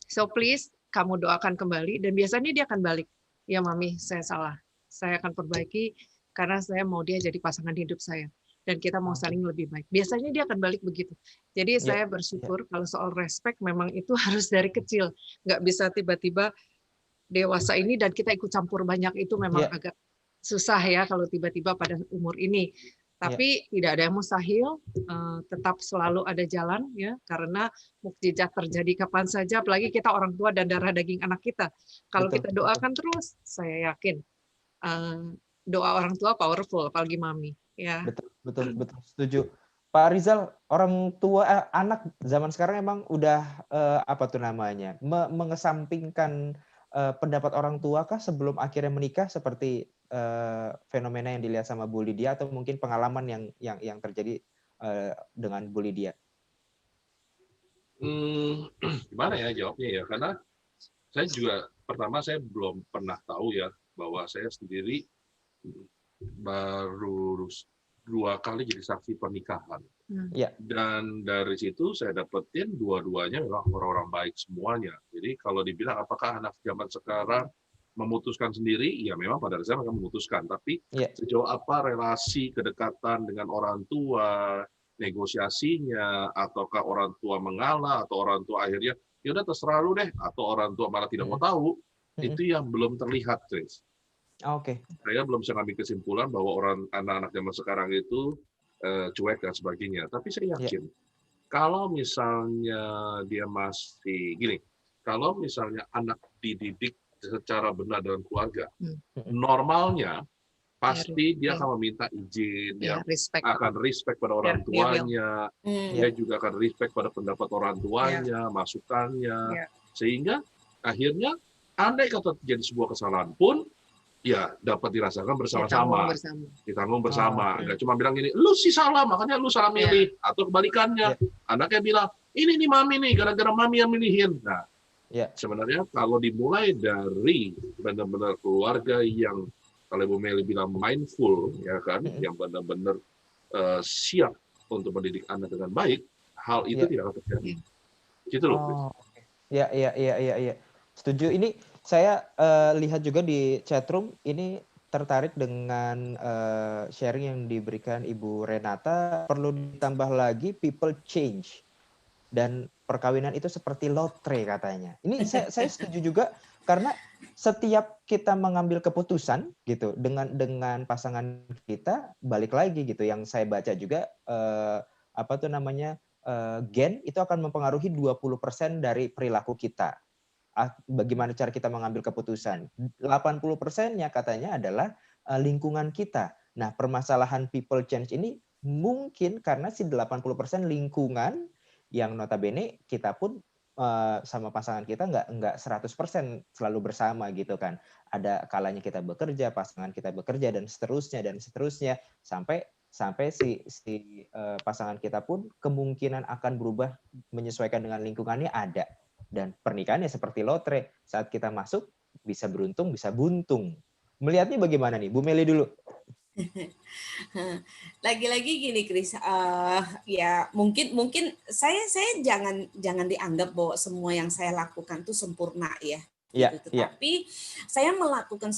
So please kamu doakan kembali dan biasanya dia akan balik. Ya mami, saya salah. Saya akan perbaiki karena saya mau dia jadi pasangan hidup saya. Dan kita mau saling lebih baik. Biasanya dia akan balik begitu. Jadi saya bersyukur kalau soal respect memang itu harus dari kecil. Nggak bisa tiba-tiba dewasa ini dan kita ikut campur banyak, itu memang agak susah ya kalau tiba-tiba pada umur ini. Tapi tidak ada yang mustahil, tetap selalu ada jalan ya, karena mukjizat terjadi kapan saja, apalagi kita orang tua dan darah daging anak kita. Kalau kita doakan terus, saya yakin doa orang tua powerful, apalagi mami. Ya. Betul, setuju. Pak Rizal, orang tua anak zaman sekarang emang udah mengesampingkan pendapat orang tua kah sebelum akhirnya menikah, seperti fenomena yang dilihat sama Bu Lydia atau mungkin pengalaman yang terjadi dengan Bu Lydia? Gimana ya jawabnya ya? Karena saya juga pertama saya belum pernah tahu ya bahwa saya sendiri baru 2 kali jadi saksi pernikahan. Dan dari situ saya dapetin dua-duanya memang orang-orang baik semuanya. Jadi kalau dibilang apakah anak zaman sekarang memutuskan sendiri, ya memang pada dasarnya mereka memutuskan. Tapi sejauh apa relasi kedekatan dengan orang tua, negosiasinya, ataukah orang tua mengalah, atau orang tua akhirnya ya udah terserah lu deh, atau orang tua malah tidak mau tahu, itu yang belum terlihat, Chris. Saya belum bisa ngambil kesimpulan bahwa anak-anak zaman sekarang itu cuek dan sebagainya. Tapi saya yakin kalau misalnya dia masih gini, kalau misalnya anak dididik secara benar dalam keluarga, normalnya pasti dia akan meminta izin, dia akan respect pada orang tuanya, dia juga akan respect pada pendapat orang tuanya, masukannya, sehingga akhirnya andai kata terjadi sebuah kesalahan pun ya dapat dirasakan bersama-sama, ditanggung bersama. Nggak cuma bilang gini, lu sih salah, makanya lu salah milih, atau kebalikannya, anaknya bilang, ini nih mami nih, gara-gara mami yang milihin. Nah, sebenarnya kalau dimulai dari benar-benar keluarga yang, kalau Bu Meli bilang mindful, ya kan, yang benar-benar siap untuk mendidik anak dengan baik, hal itu tidak akan terjadi. Gitu loh. Iya. Setuju. Ini saya lihat juga di chatroom, ini tertarik dengan sharing yang diberikan Ibu Renata. Perlu ditambah lagi people change dan perkawinan itu seperti lotre katanya. Ini saya setuju juga, karena setiap kita mengambil keputusan gitu dengan pasangan kita, balik lagi gitu. Yang saya baca juga gen itu akan mempengaruhi 20% dari perilaku kita. Bagaimana cara kita mengambil keputusan. 80%-nya katanya adalah lingkungan kita. Nah, permasalahan people change ini mungkin karena si 80% lingkungan yang notabene kita pun sama pasangan kita nggak 100% selalu bersama gitu kan. Ada kalanya kita bekerja, pasangan kita bekerja, dan seterusnya sampai si pasangan kita pun kemungkinan akan berubah menyesuaikan dengan lingkungannya ada. Dan pernikahannya seperti lotre, saat kita masuk bisa beruntung, bisa buntung. Melihatnya bagaimana nih, Bu Meli dulu? Lagi-lagi gini, Chris, ya mungkin saya jangan dianggap bahwa semua yang saya lakukan itu sempurna ya. gitu. Tetapi saya melakukan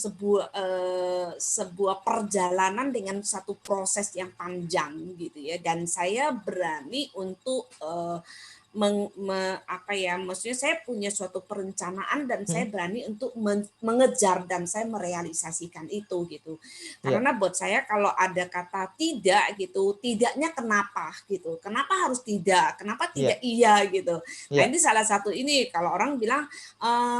sebuah perjalanan dengan satu proses yang panjang gitu ya, dan saya berani untuk maksudnya saya punya suatu perencanaan dan saya berani untuk mengejar dan saya merealisasikan itu gitu. Karena buat saya kalau ada kata tidak gitu, tidaknya kenapa gitu. Kenapa harus tidak? Kenapa tidak iya gitu. Nah, ini salah satu ini kalau orang bilang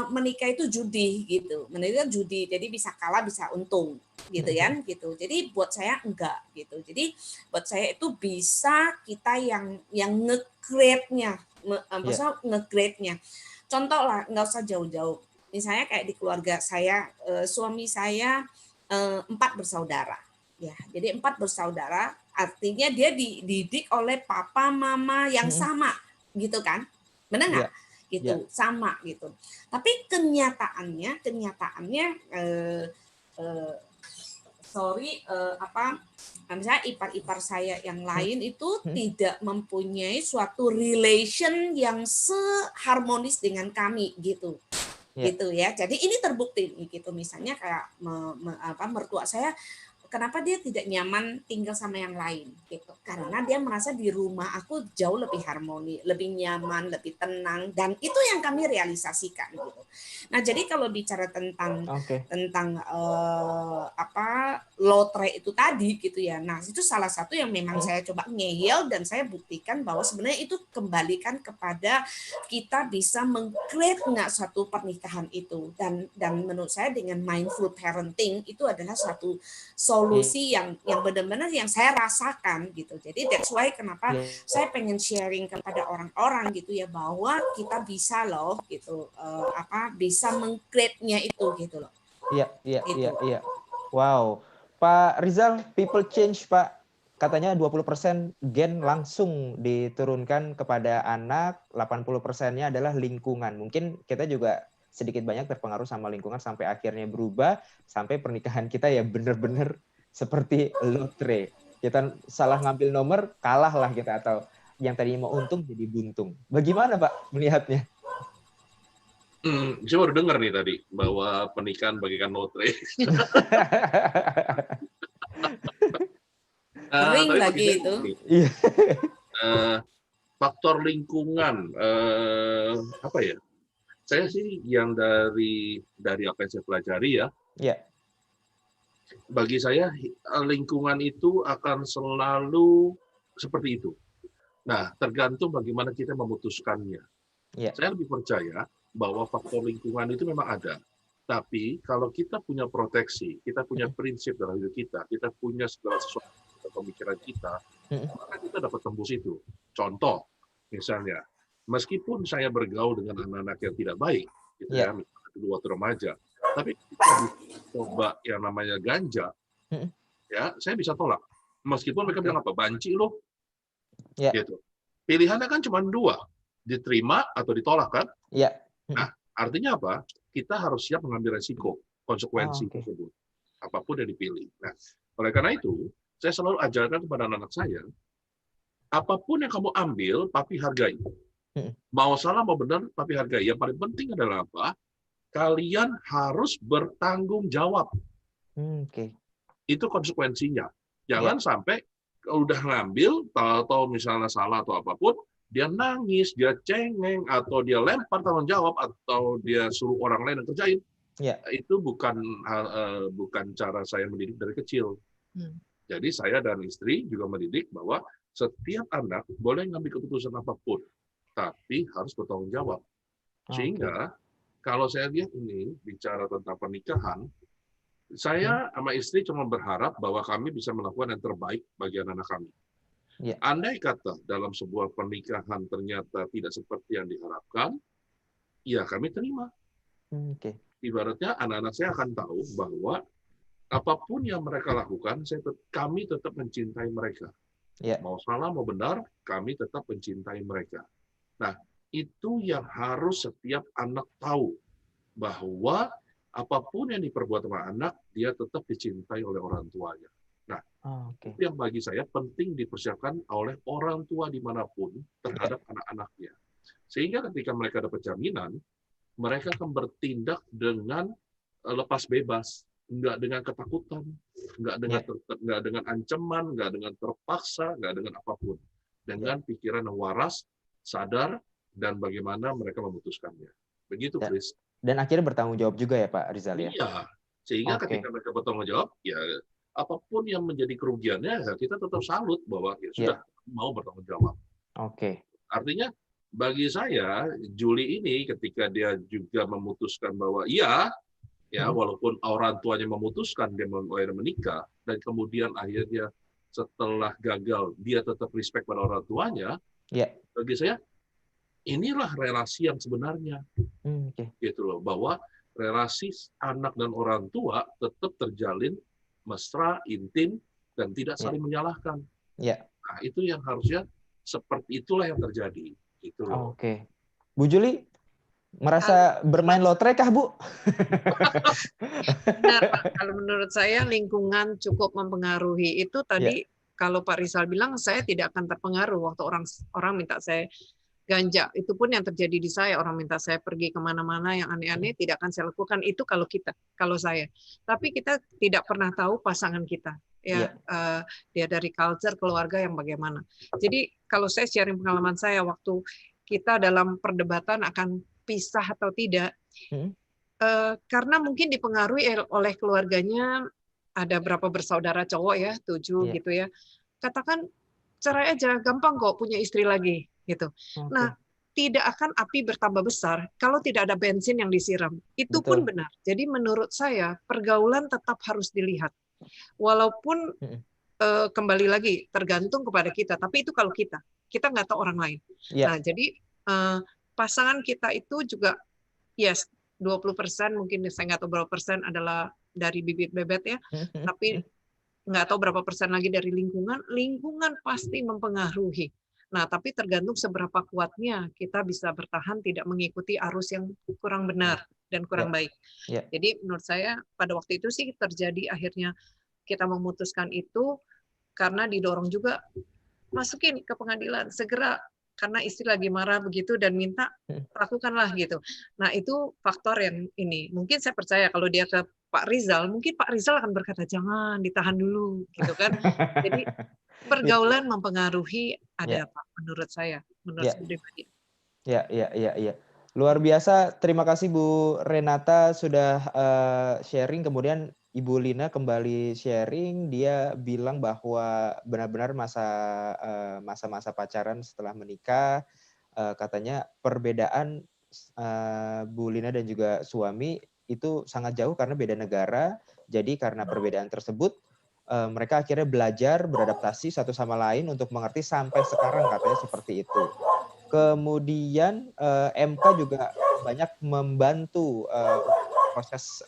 menikah itu judi gitu. Menikah judi, jadi bisa kalah bisa untung gitu kan gitu. Jadi buat saya enggak gitu. Jadi buat saya itu bisa kita yang nge-create-nya, maksudnya nge-create-nya. Contoh lah, nggak usah jauh-jauh. Misalnya kayak di keluarga saya, suami saya 4 bersaudara. Ya, jadi 4 bersaudara, artinya dia dididik oleh papa mama yang sama, gitu kan? Benar nggak? Gitu, sama gitu. Tapi kenyataannya misalnya ipar-ipar saya yang lain itu tidak mempunyai suatu relation yang seharmonis dengan kami gitu. Gitu ya. Jadi ini terbukti gitu, misalnya kayak mertua saya, kenapa dia tidak nyaman tinggal sama yang lain gitu, karena dia merasa di rumah aku jauh lebih harmoni, lebih nyaman, lebih tenang, dan itu yang kami realisasikan gitu. Nah, jadi kalau bicara tentang lotre itu tadi gitu ya, nah itu salah satu yang memang saya coba ngeyel dan saya buktikan bahwa sebenarnya itu kembalikan kepada kita bisa meng-create nggak suatu pernikahan itu, dan menurut saya dengan mindful parenting itu adalah suatu solusi yang benar-benar yang saya rasakan gitu. Jadi that's why kenapa saya pengen sharing kepada orang-orang gitu ya, bahwa kita bisa loh gitu bisa meng-create-nya itu gitu loh. Iya. Wow. Pak Rizal, people change, Pak. Katanya 20% gen langsung diturunkan kepada anak, 80%-nya adalah lingkungan. Mungkin kita juga sedikit banyak terpengaruh sama lingkungan sampai akhirnya berubah, sampai pernikahan kita ya benar-benar seperti lotre. Kita salah ngambil nomor, kalah lah kita, atau yang tadinya mau untung jadi buntung. Bagaimana Pak melihatnya? Saya baru dengar nih tadi bahwa pernikahan bagikan lotre. Sering lagi itu. Faktor lingkungan, apa ya? Saya sih yang dari apa yang saya pelajari ya. Bagi saya lingkungan itu akan selalu seperti itu. Nah, tergantung bagaimana kita memutuskannya. Saya lebih percaya bahwa faktor lingkungan itu memang ada. Tapi kalau kita punya proteksi, kita punya prinsip dalam hidup kita punya segala sesuatu dalam pemikiran kita, maka kita dapat tembus itu. Contoh, misalnya, meskipun saya bergaul dengan anak-anak yang tidak baik, gitu ya, misalnya dulu waktu remaja, tapi kita coba yang namanya ganja, ya, saya bisa tolak. Meskipun mereka bilang apa, banci loh, gitu. Pilihannya kan cuma 2, diterima atau ditolak kan? Nah, artinya apa? Kita harus siap mengambil resiko, konsekuensi tersebut, apapun yang dipilih. Nah, oleh karena itu, saya selalu ajarkan kepada anak-anak saya, apapun yang kamu ambil, papi hargai. Mau salah, mau benar, papi hargai. Yang paling penting adalah apa? Kalian harus bertanggung jawab. Itu konsekuensinya. Jangan sampai udah ngambil, atau misalnya salah atau apapun, dia nangis, dia cengeng, atau dia lempar tanggung jawab, atau dia suruh orang lain yang kerjain. Itu bukan cara saya mendidik dari kecil. Jadi saya dan istri juga mendidik bahwa setiap anak boleh ngambil keputusan apapun, tapi harus bertanggung jawab. Sehingga kalau saya lihat ini bicara tentang pernikahan, saya sama istri cuma berharap bahwa kami bisa melakukan yang terbaik bagi anak-anak kami. Andai kata dalam sebuah pernikahan ternyata tidak seperti yang diharapkan, ya kami terima. Ibaratnya anak-anak saya akan tahu bahwa apapun yang mereka lakukan, kami tetap mencintai mereka. Mau salah, mau benar, kami tetap mencintai mereka. Nah, itu yang harus setiap anak tahu, bahwa apapun yang diperbuat sama anak, dia tetap dicintai oleh orang tuanya. Nah, itu yang bagi saya penting dipersiapkan oleh orang tua dimanapun terhadap anak-anaknya. Sehingga ketika mereka dapat jaminan, mereka akan bertindak dengan lepas bebas, nggak dengan ketakutan, nggak dengan ancaman, nggak dengan terpaksa, nggak dengan apapun, dengan pikiran yang waras, sadar, dan bagaimana mereka memutuskannya. Begitu, Chris. Dan akhirnya bertanggung jawab juga ya Pak Rizal ya? Iya, sehingga ketika mereka bertanggung jawab, ya apapun yang menjadi kerugiannya, ya kita tetap salut bahwa ya sudah mau bertanggung jawab. Artinya bagi saya Juli ini ketika dia juga memutuskan bahwa iya, ya walaupun orang tuanya memutuskan dia menikah dan kemudian akhirnya setelah gagal dia tetap respect pada orang tuanya, bagi saya inilah relasi yang sebenarnya, gitu loh, bahwa relasi anak dan orang tua tetap terjalin mesra, intim, dan tidak saling menyalahkan. Nah, itu yang harusnya seperti itulah yang terjadi. Gitu loh. Bu Juli merasa bermain lotre kah, Bu? Benar, Pak. Kalau menurut saya lingkungan cukup mempengaruhi. Itu tadi kalau Pak Rizal bilang saya tidak akan terpengaruh waktu orang minta saya ganja. Itu pun yang terjadi di saya. Orang minta saya pergi kemana-mana yang aneh-aneh, tidak akan saya lakukan. Itu kalau saya. Tapi kita tidak pernah tahu pasangan kita. Dia dari culture keluarga yang bagaimana. Jadi kalau saya sharing pengalaman saya waktu kita dalam perdebatan akan pisah atau tidak, karena mungkin dipengaruhi oleh keluarganya, ada berapa bersaudara cowok ya, 7 gitu ya. Katakan cerai aja, gampang kok punya istri lagi. Gitu. Nah, tidak akan api bertambah besar kalau tidak ada bensin yang disiram. Itu pun benar. Jadi menurut saya pergaulan tetap harus dilihat. Walaupun kembali lagi tergantung kepada kita. Tapi itu kalau kita nggak tahu orang lain. Nah, jadi pasangan kita itu juga 20% mungkin saya nggak tahu berapa persen adalah dari bibit bebet ya. Tapi nggak tahu berapa persen lagi dari lingkungan. Lingkungan pasti mempengaruhi. Nah, tapi tergantung seberapa kuatnya kita bisa bertahan tidak mengikuti arus yang kurang benar dan kurang baik. Jadi menurut saya pada waktu itu sih terjadi akhirnya kita memutuskan itu karena didorong juga masukin ke pengadilan segera karena istri lagi marah begitu dan minta lakukanlah gitu. Nah, itu faktor yang ini. Mungkin saya percaya kalau dia ke Pak Rizal, mungkin Pak Rizal akan berkata jangan ditahan dulu gitu kan. Jadi pergaulan mempengaruhi ada Pak menurut saya, menurut saya pribadi. Ya. Luar biasa. Terima kasih Bu Renata sudah sharing. Kemudian Ibu Lina kembali sharing. Dia bilang bahwa benar-benar masa-masa pacaran setelah menikah, katanya perbedaan Bu Lina dan juga suami itu sangat jauh karena beda negara. Jadi karena perbedaan tersebut mereka akhirnya belajar beradaptasi satu sama lain untuk mengerti sampai sekarang katanya seperti itu. Kemudian MK juga banyak membantu proses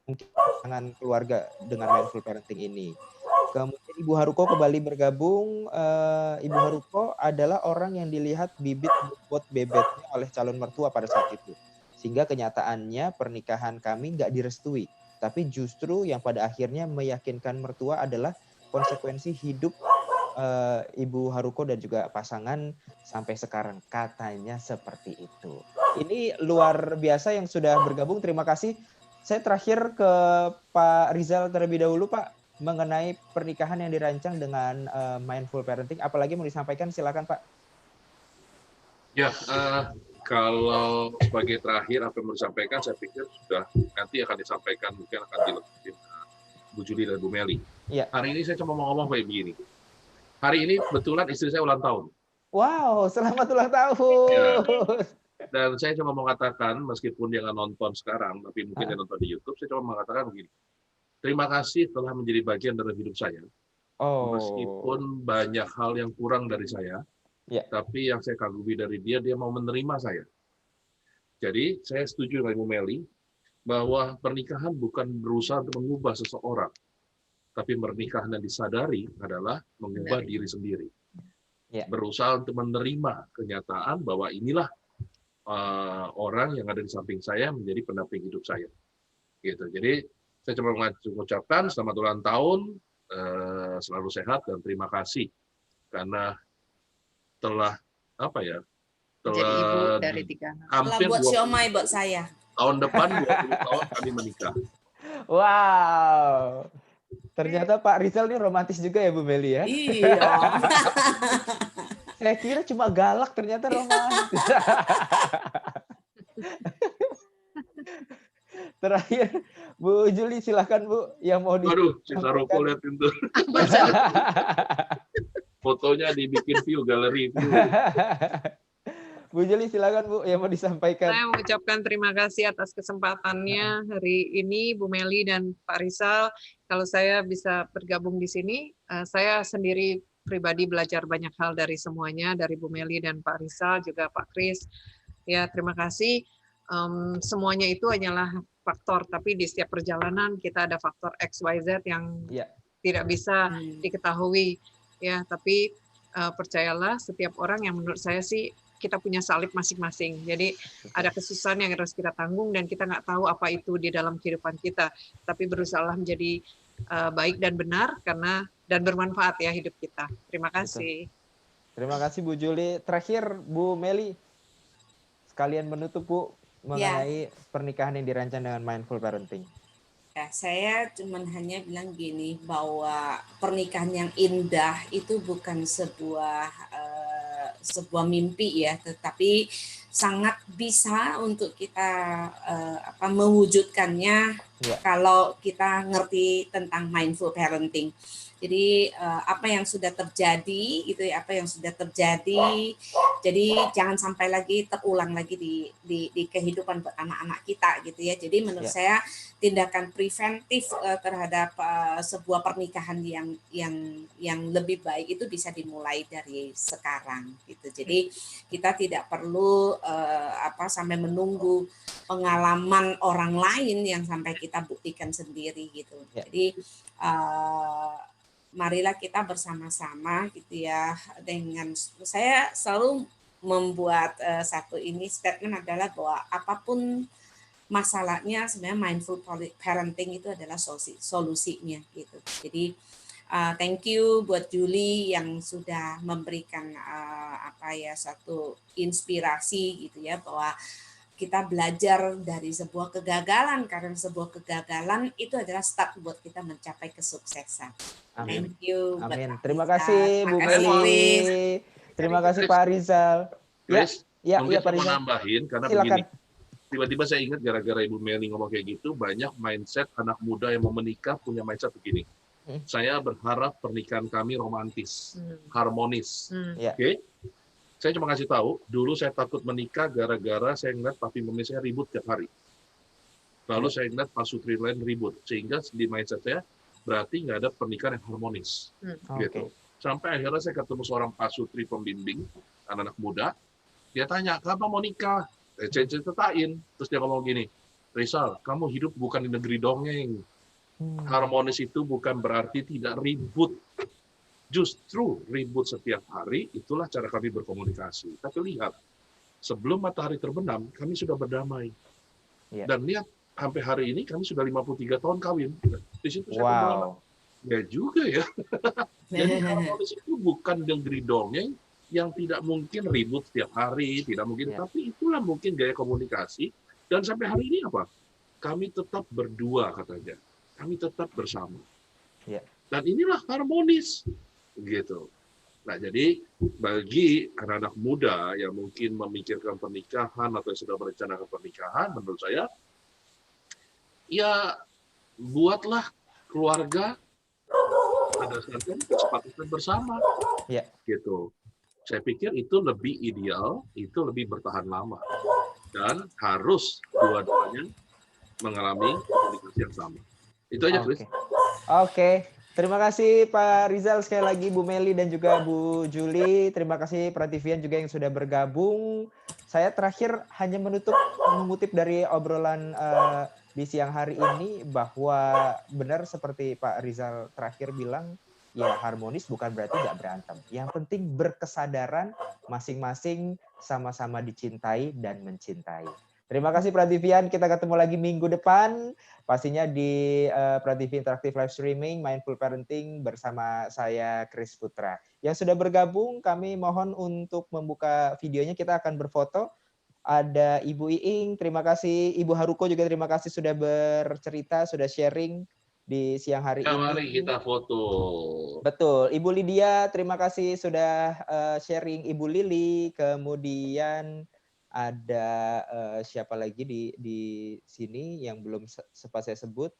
mungkin pasangan keluarga dengan mindful parenting ini. Kemudian Ibu Haruko kembali bergabung. Ibu Haruko adalah orang yang dilihat bibit bobot bebetnya oleh calon mertua pada saat itu, sehingga kenyataannya pernikahan kami nggak direstui. Tapi justru yang pada akhirnya meyakinkan mertua adalah konsekuensi hidup Ibu Haruko dan juga pasangan sampai sekarang. Katanya seperti itu. Ini luar biasa yang sudah bergabung. Terima kasih. Saya terakhir ke Pak Rizal terlebih dahulu, Pak, mengenai pernikahan yang dirancang dengan mindful parenting. Apalagi mau disampaikan, silakan Pak. Ya, kalau sebagai terakhir apa yang mau disampaikan, saya pikir sudah nanti akan disampaikan, mungkin akan dilengkapi Bu Juli dan Bu Meli. Hari ini saya cuma mau ngomong kayak begini. Hari ini kebetulan istri saya ulang tahun. Wow, selamat ulang tahun. Ya. Dan saya cuma mau katakan, meskipun dia nggak nonton sekarang, tapi mungkin dia nonton di YouTube, saya cuma mengatakan begini. Terima kasih telah menjadi bagian dari hidup saya. Meskipun banyak hal yang kurang dari saya, tapi yang saya kagumi dari dia mau menerima saya. Jadi saya setuju dengan Ibu Meli bahwa pernikahan bukan berusaha untuk mengubah seseorang, tapi pernikahan yang disadari adalah mengubah diri sendiri. Berusaha untuk menerima kenyataan bahwa inilah orang yang ada di samping saya menjadi pendamping hidup saya. Gitu. Jadi saya cuma mengucapkan selamat ulang tahun, selalu sehat dan terima kasih karena telah Jadi ibu Setelah dari 3 anak. Setelah hampir buat 20 siomay buat saya. tahun depan 20 tahun kami menikah. Wow. Ternyata Pak Rizal ini romantis juga ya Bu Meli ya. Iya. Saya kira cuma galak, ternyata romantis. Terakhir, Bu Juli silakan Bu yang mau di. Aduh, sisa rokok liatin tuh. Fotonya dibikin view, galeri view. Bu Juli silakan Bu yang mau disampaikan. Saya mengucapkan terima kasih atas kesempatannya hari ini Bu Meli dan Pak Rizal. Kalau saya bisa bergabung di sini, saya sendiri pribadi belajar banyak hal dari semuanya, dari Bu Meli dan Pak Rizal, juga Pak Kris. Ya, terima kasih. Semuanya itu hanyalah faktor, tapi di setiap perjalanan kita ada faktor X, Y, Z yang tidak bisa diketahui. Ya, tapi percayalah, setiap orang yang menurut saya sih kita punya salib masing-masing. Jadi ada kesusahan yang harus kita tanggung dan kita nggak tahu apa itu di dalam kehidupan kita. Tapi berusaha menjadi baik dan benar dan bermanfaat ya hidup kita. Terima kasih. Terima kasih Bu Juli. Terakhir Bu Meli, sekalian menutup Bu mengenai pernikahan yang dirancang dengan mindful parenting. Ya, saya cuman hanya bilang gini, bahwa pernikahan yang indah itu bukan sebuah mimpi ya, tetapi sangat bisa untuk kita mewujudkannya kalau kita ngerti tentang mindful parenting. Jadi apa yang sudah terjadi itu ya, apa yang sudah terjadi, jadi jangan sampai lagi terulang lagi di kehidupan anak-anak kita gitu ya. Jadi menurut saya tindakan preventif terhadap sebuah pernikahan yang lebih baik itu bisa dimulai dari sekarang gitu. Jadi kita tidak perlu sampai menunggu pengalaman orang lain yang sampai kita buktikan sendiri gitu. Jadi marilah kita bersama-sama gitu ya, dengan saya selalu membuat satu ini statement adalah bahwa apapun masalahnya sebenarnya mindful parenting itu adalah solusinya gitu. Jadi thank you buat Julie yang sudah memberikan satu inspirasi gitu ya, bahwa kita belajar dari sebuah kegagalan, karena sebuah kegagalan itu adalah start buat kita mencapai kesuksesan. Amin. Thank you. Amin. Terima kasih Bu Meli. Terima kasih Pak Rizal. Chris, mungkin Pak saya Rizal. mau nambahin karena Silakan. begini. Tiba-tiba saya ingat gara-gara Ibu Meli ngomong kayak gitu, banyak mindset anak muda yang mau menikah punya mindset begini. Saya berharap pernikahan kami romantis, harmonis. Oke? Saya cuma kasih tahu, dulu saya takut menikah gara-gara saya ngeliat papi mami saya ribut tiap hari. Lalu saya ngeliat pasutri lain ribut, sehingga di mindset saya berarti nggak ada pernikahan yang harmonis. Gitu. Sampai akhirnya saya ketemu seorang pasutri pembimbing, anak-anak muda, dia tanya, kapan mau nikah? Saya ceritain, terus dia ngomong gini, Rizal, kamu hidup bukan di negeri dongeng. Harmonis itu bukan berarti tidak ribut. Justru ribut setiap hari, itulah cara kami berkomunikasi. Tapi lihat, sebelum matahari terbenam, kami sudah berdamai. Dan lihat, sampai hari ini kami sudah 53 tahun kawin. Di situ saya berdoa, ya juga ya. Jadi harmonis itu bukan negeri dongeng yang tidak mungkin ribut setiap hari, tidak mungkin. Tapi itulah mungkin gaya komunikasi. Dan sampai hari ini apa? Kami tetap berdua katanya. Kami tetap bersama. Dan inilah harmonis. Gitu. Nah, jadi bagi anak-anak muda yang mungkin memikirkan pernikahan atau sudah merencanakan pernikahan, menurut saya, ya buatlah keluarga berdasarkan kesepakatan bersama. Gitu. Saya pikir itu lebih ideal, itu lebih bertahan lama. Dan harus dua-duanya mengalami komunikasi yang sama. Itu aja, Chris. Oke. Terima kasih Pak Rizal, sekali lagi Bu Meli dan juga Bu Juli. Terima kasih Prativian juga yang sudah bergabung. Saya terakhir hanya mengutip dari obrolan di siang hari ini, bahwa benar seperti Pak Rizal terakhir bilang, ya harmonis bukan berarti nggak berantem. Yang penting berkesadaran masing-masing sama-sama dicintai dan mencintai. Terima kasih Prativian, kita ketemu lagi minggu depan. Pastinya di Prativi Interactive Live Streaming Mindful Parenting bersama saya Chris Putra. Yang sudah bergabung kami mohon untuk membuka videonya, kita akan berfoto. Ada Ibu Iing, terima kasih. Ibu Haruko juga terima kasih sudah bercerita, sudah sharing di siang hari ini. Mari kita foto. Betul. Ibu Lydia, terima kasih sudah sharing. Ibu Lili, kemudian ada siapa lagi di sini yang belum sempat saya sebut?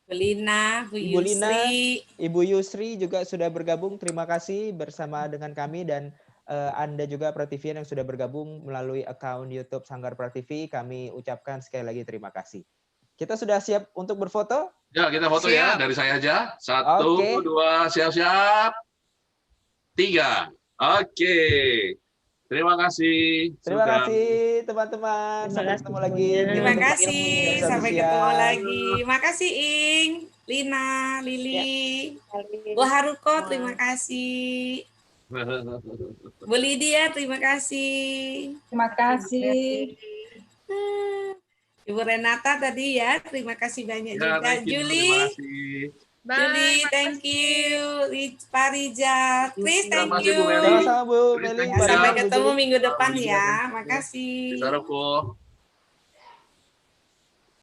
Bu Lina, Bu Ibu Lina, Yusri. Ibu Yusri juga sudah bergabung. Terima kasih bersama dengan kami dan Anda juga Prativian yang sudah bergabung melalui akun YouTube Sanggar Prativi. Kami ucapkan sekali lagi terima kasih. Kita sudah siap untuk berfoto? Ya, kita foto Siap. ya dari saya aja. 1, 2, siap-siap. 3. Oke. Terima kasih. Terima sudah. kasih teman-teman. Sampai ketemu lagi. Terima kasih. Satu Sampai siang. ketemu lagi. Makasih Ing, Lina, Lili, Bu Haruko, terima kasih. Bu Lydia, terima kasih. Terima kasih. Ibu Renata tadi ya, terima kasih banyak Ya, juga. thank you, terima Julie, kasih. Julie, thank you. Pak Rijal, Chris, thank Terima kasih, you. Bu Meli. Sama-sama Bu Chris, Meli. thank Ya, you. sampai Ya. ketemu minggu depan Bu Lydia, ya. thank you. Makasih. Bisa Roko.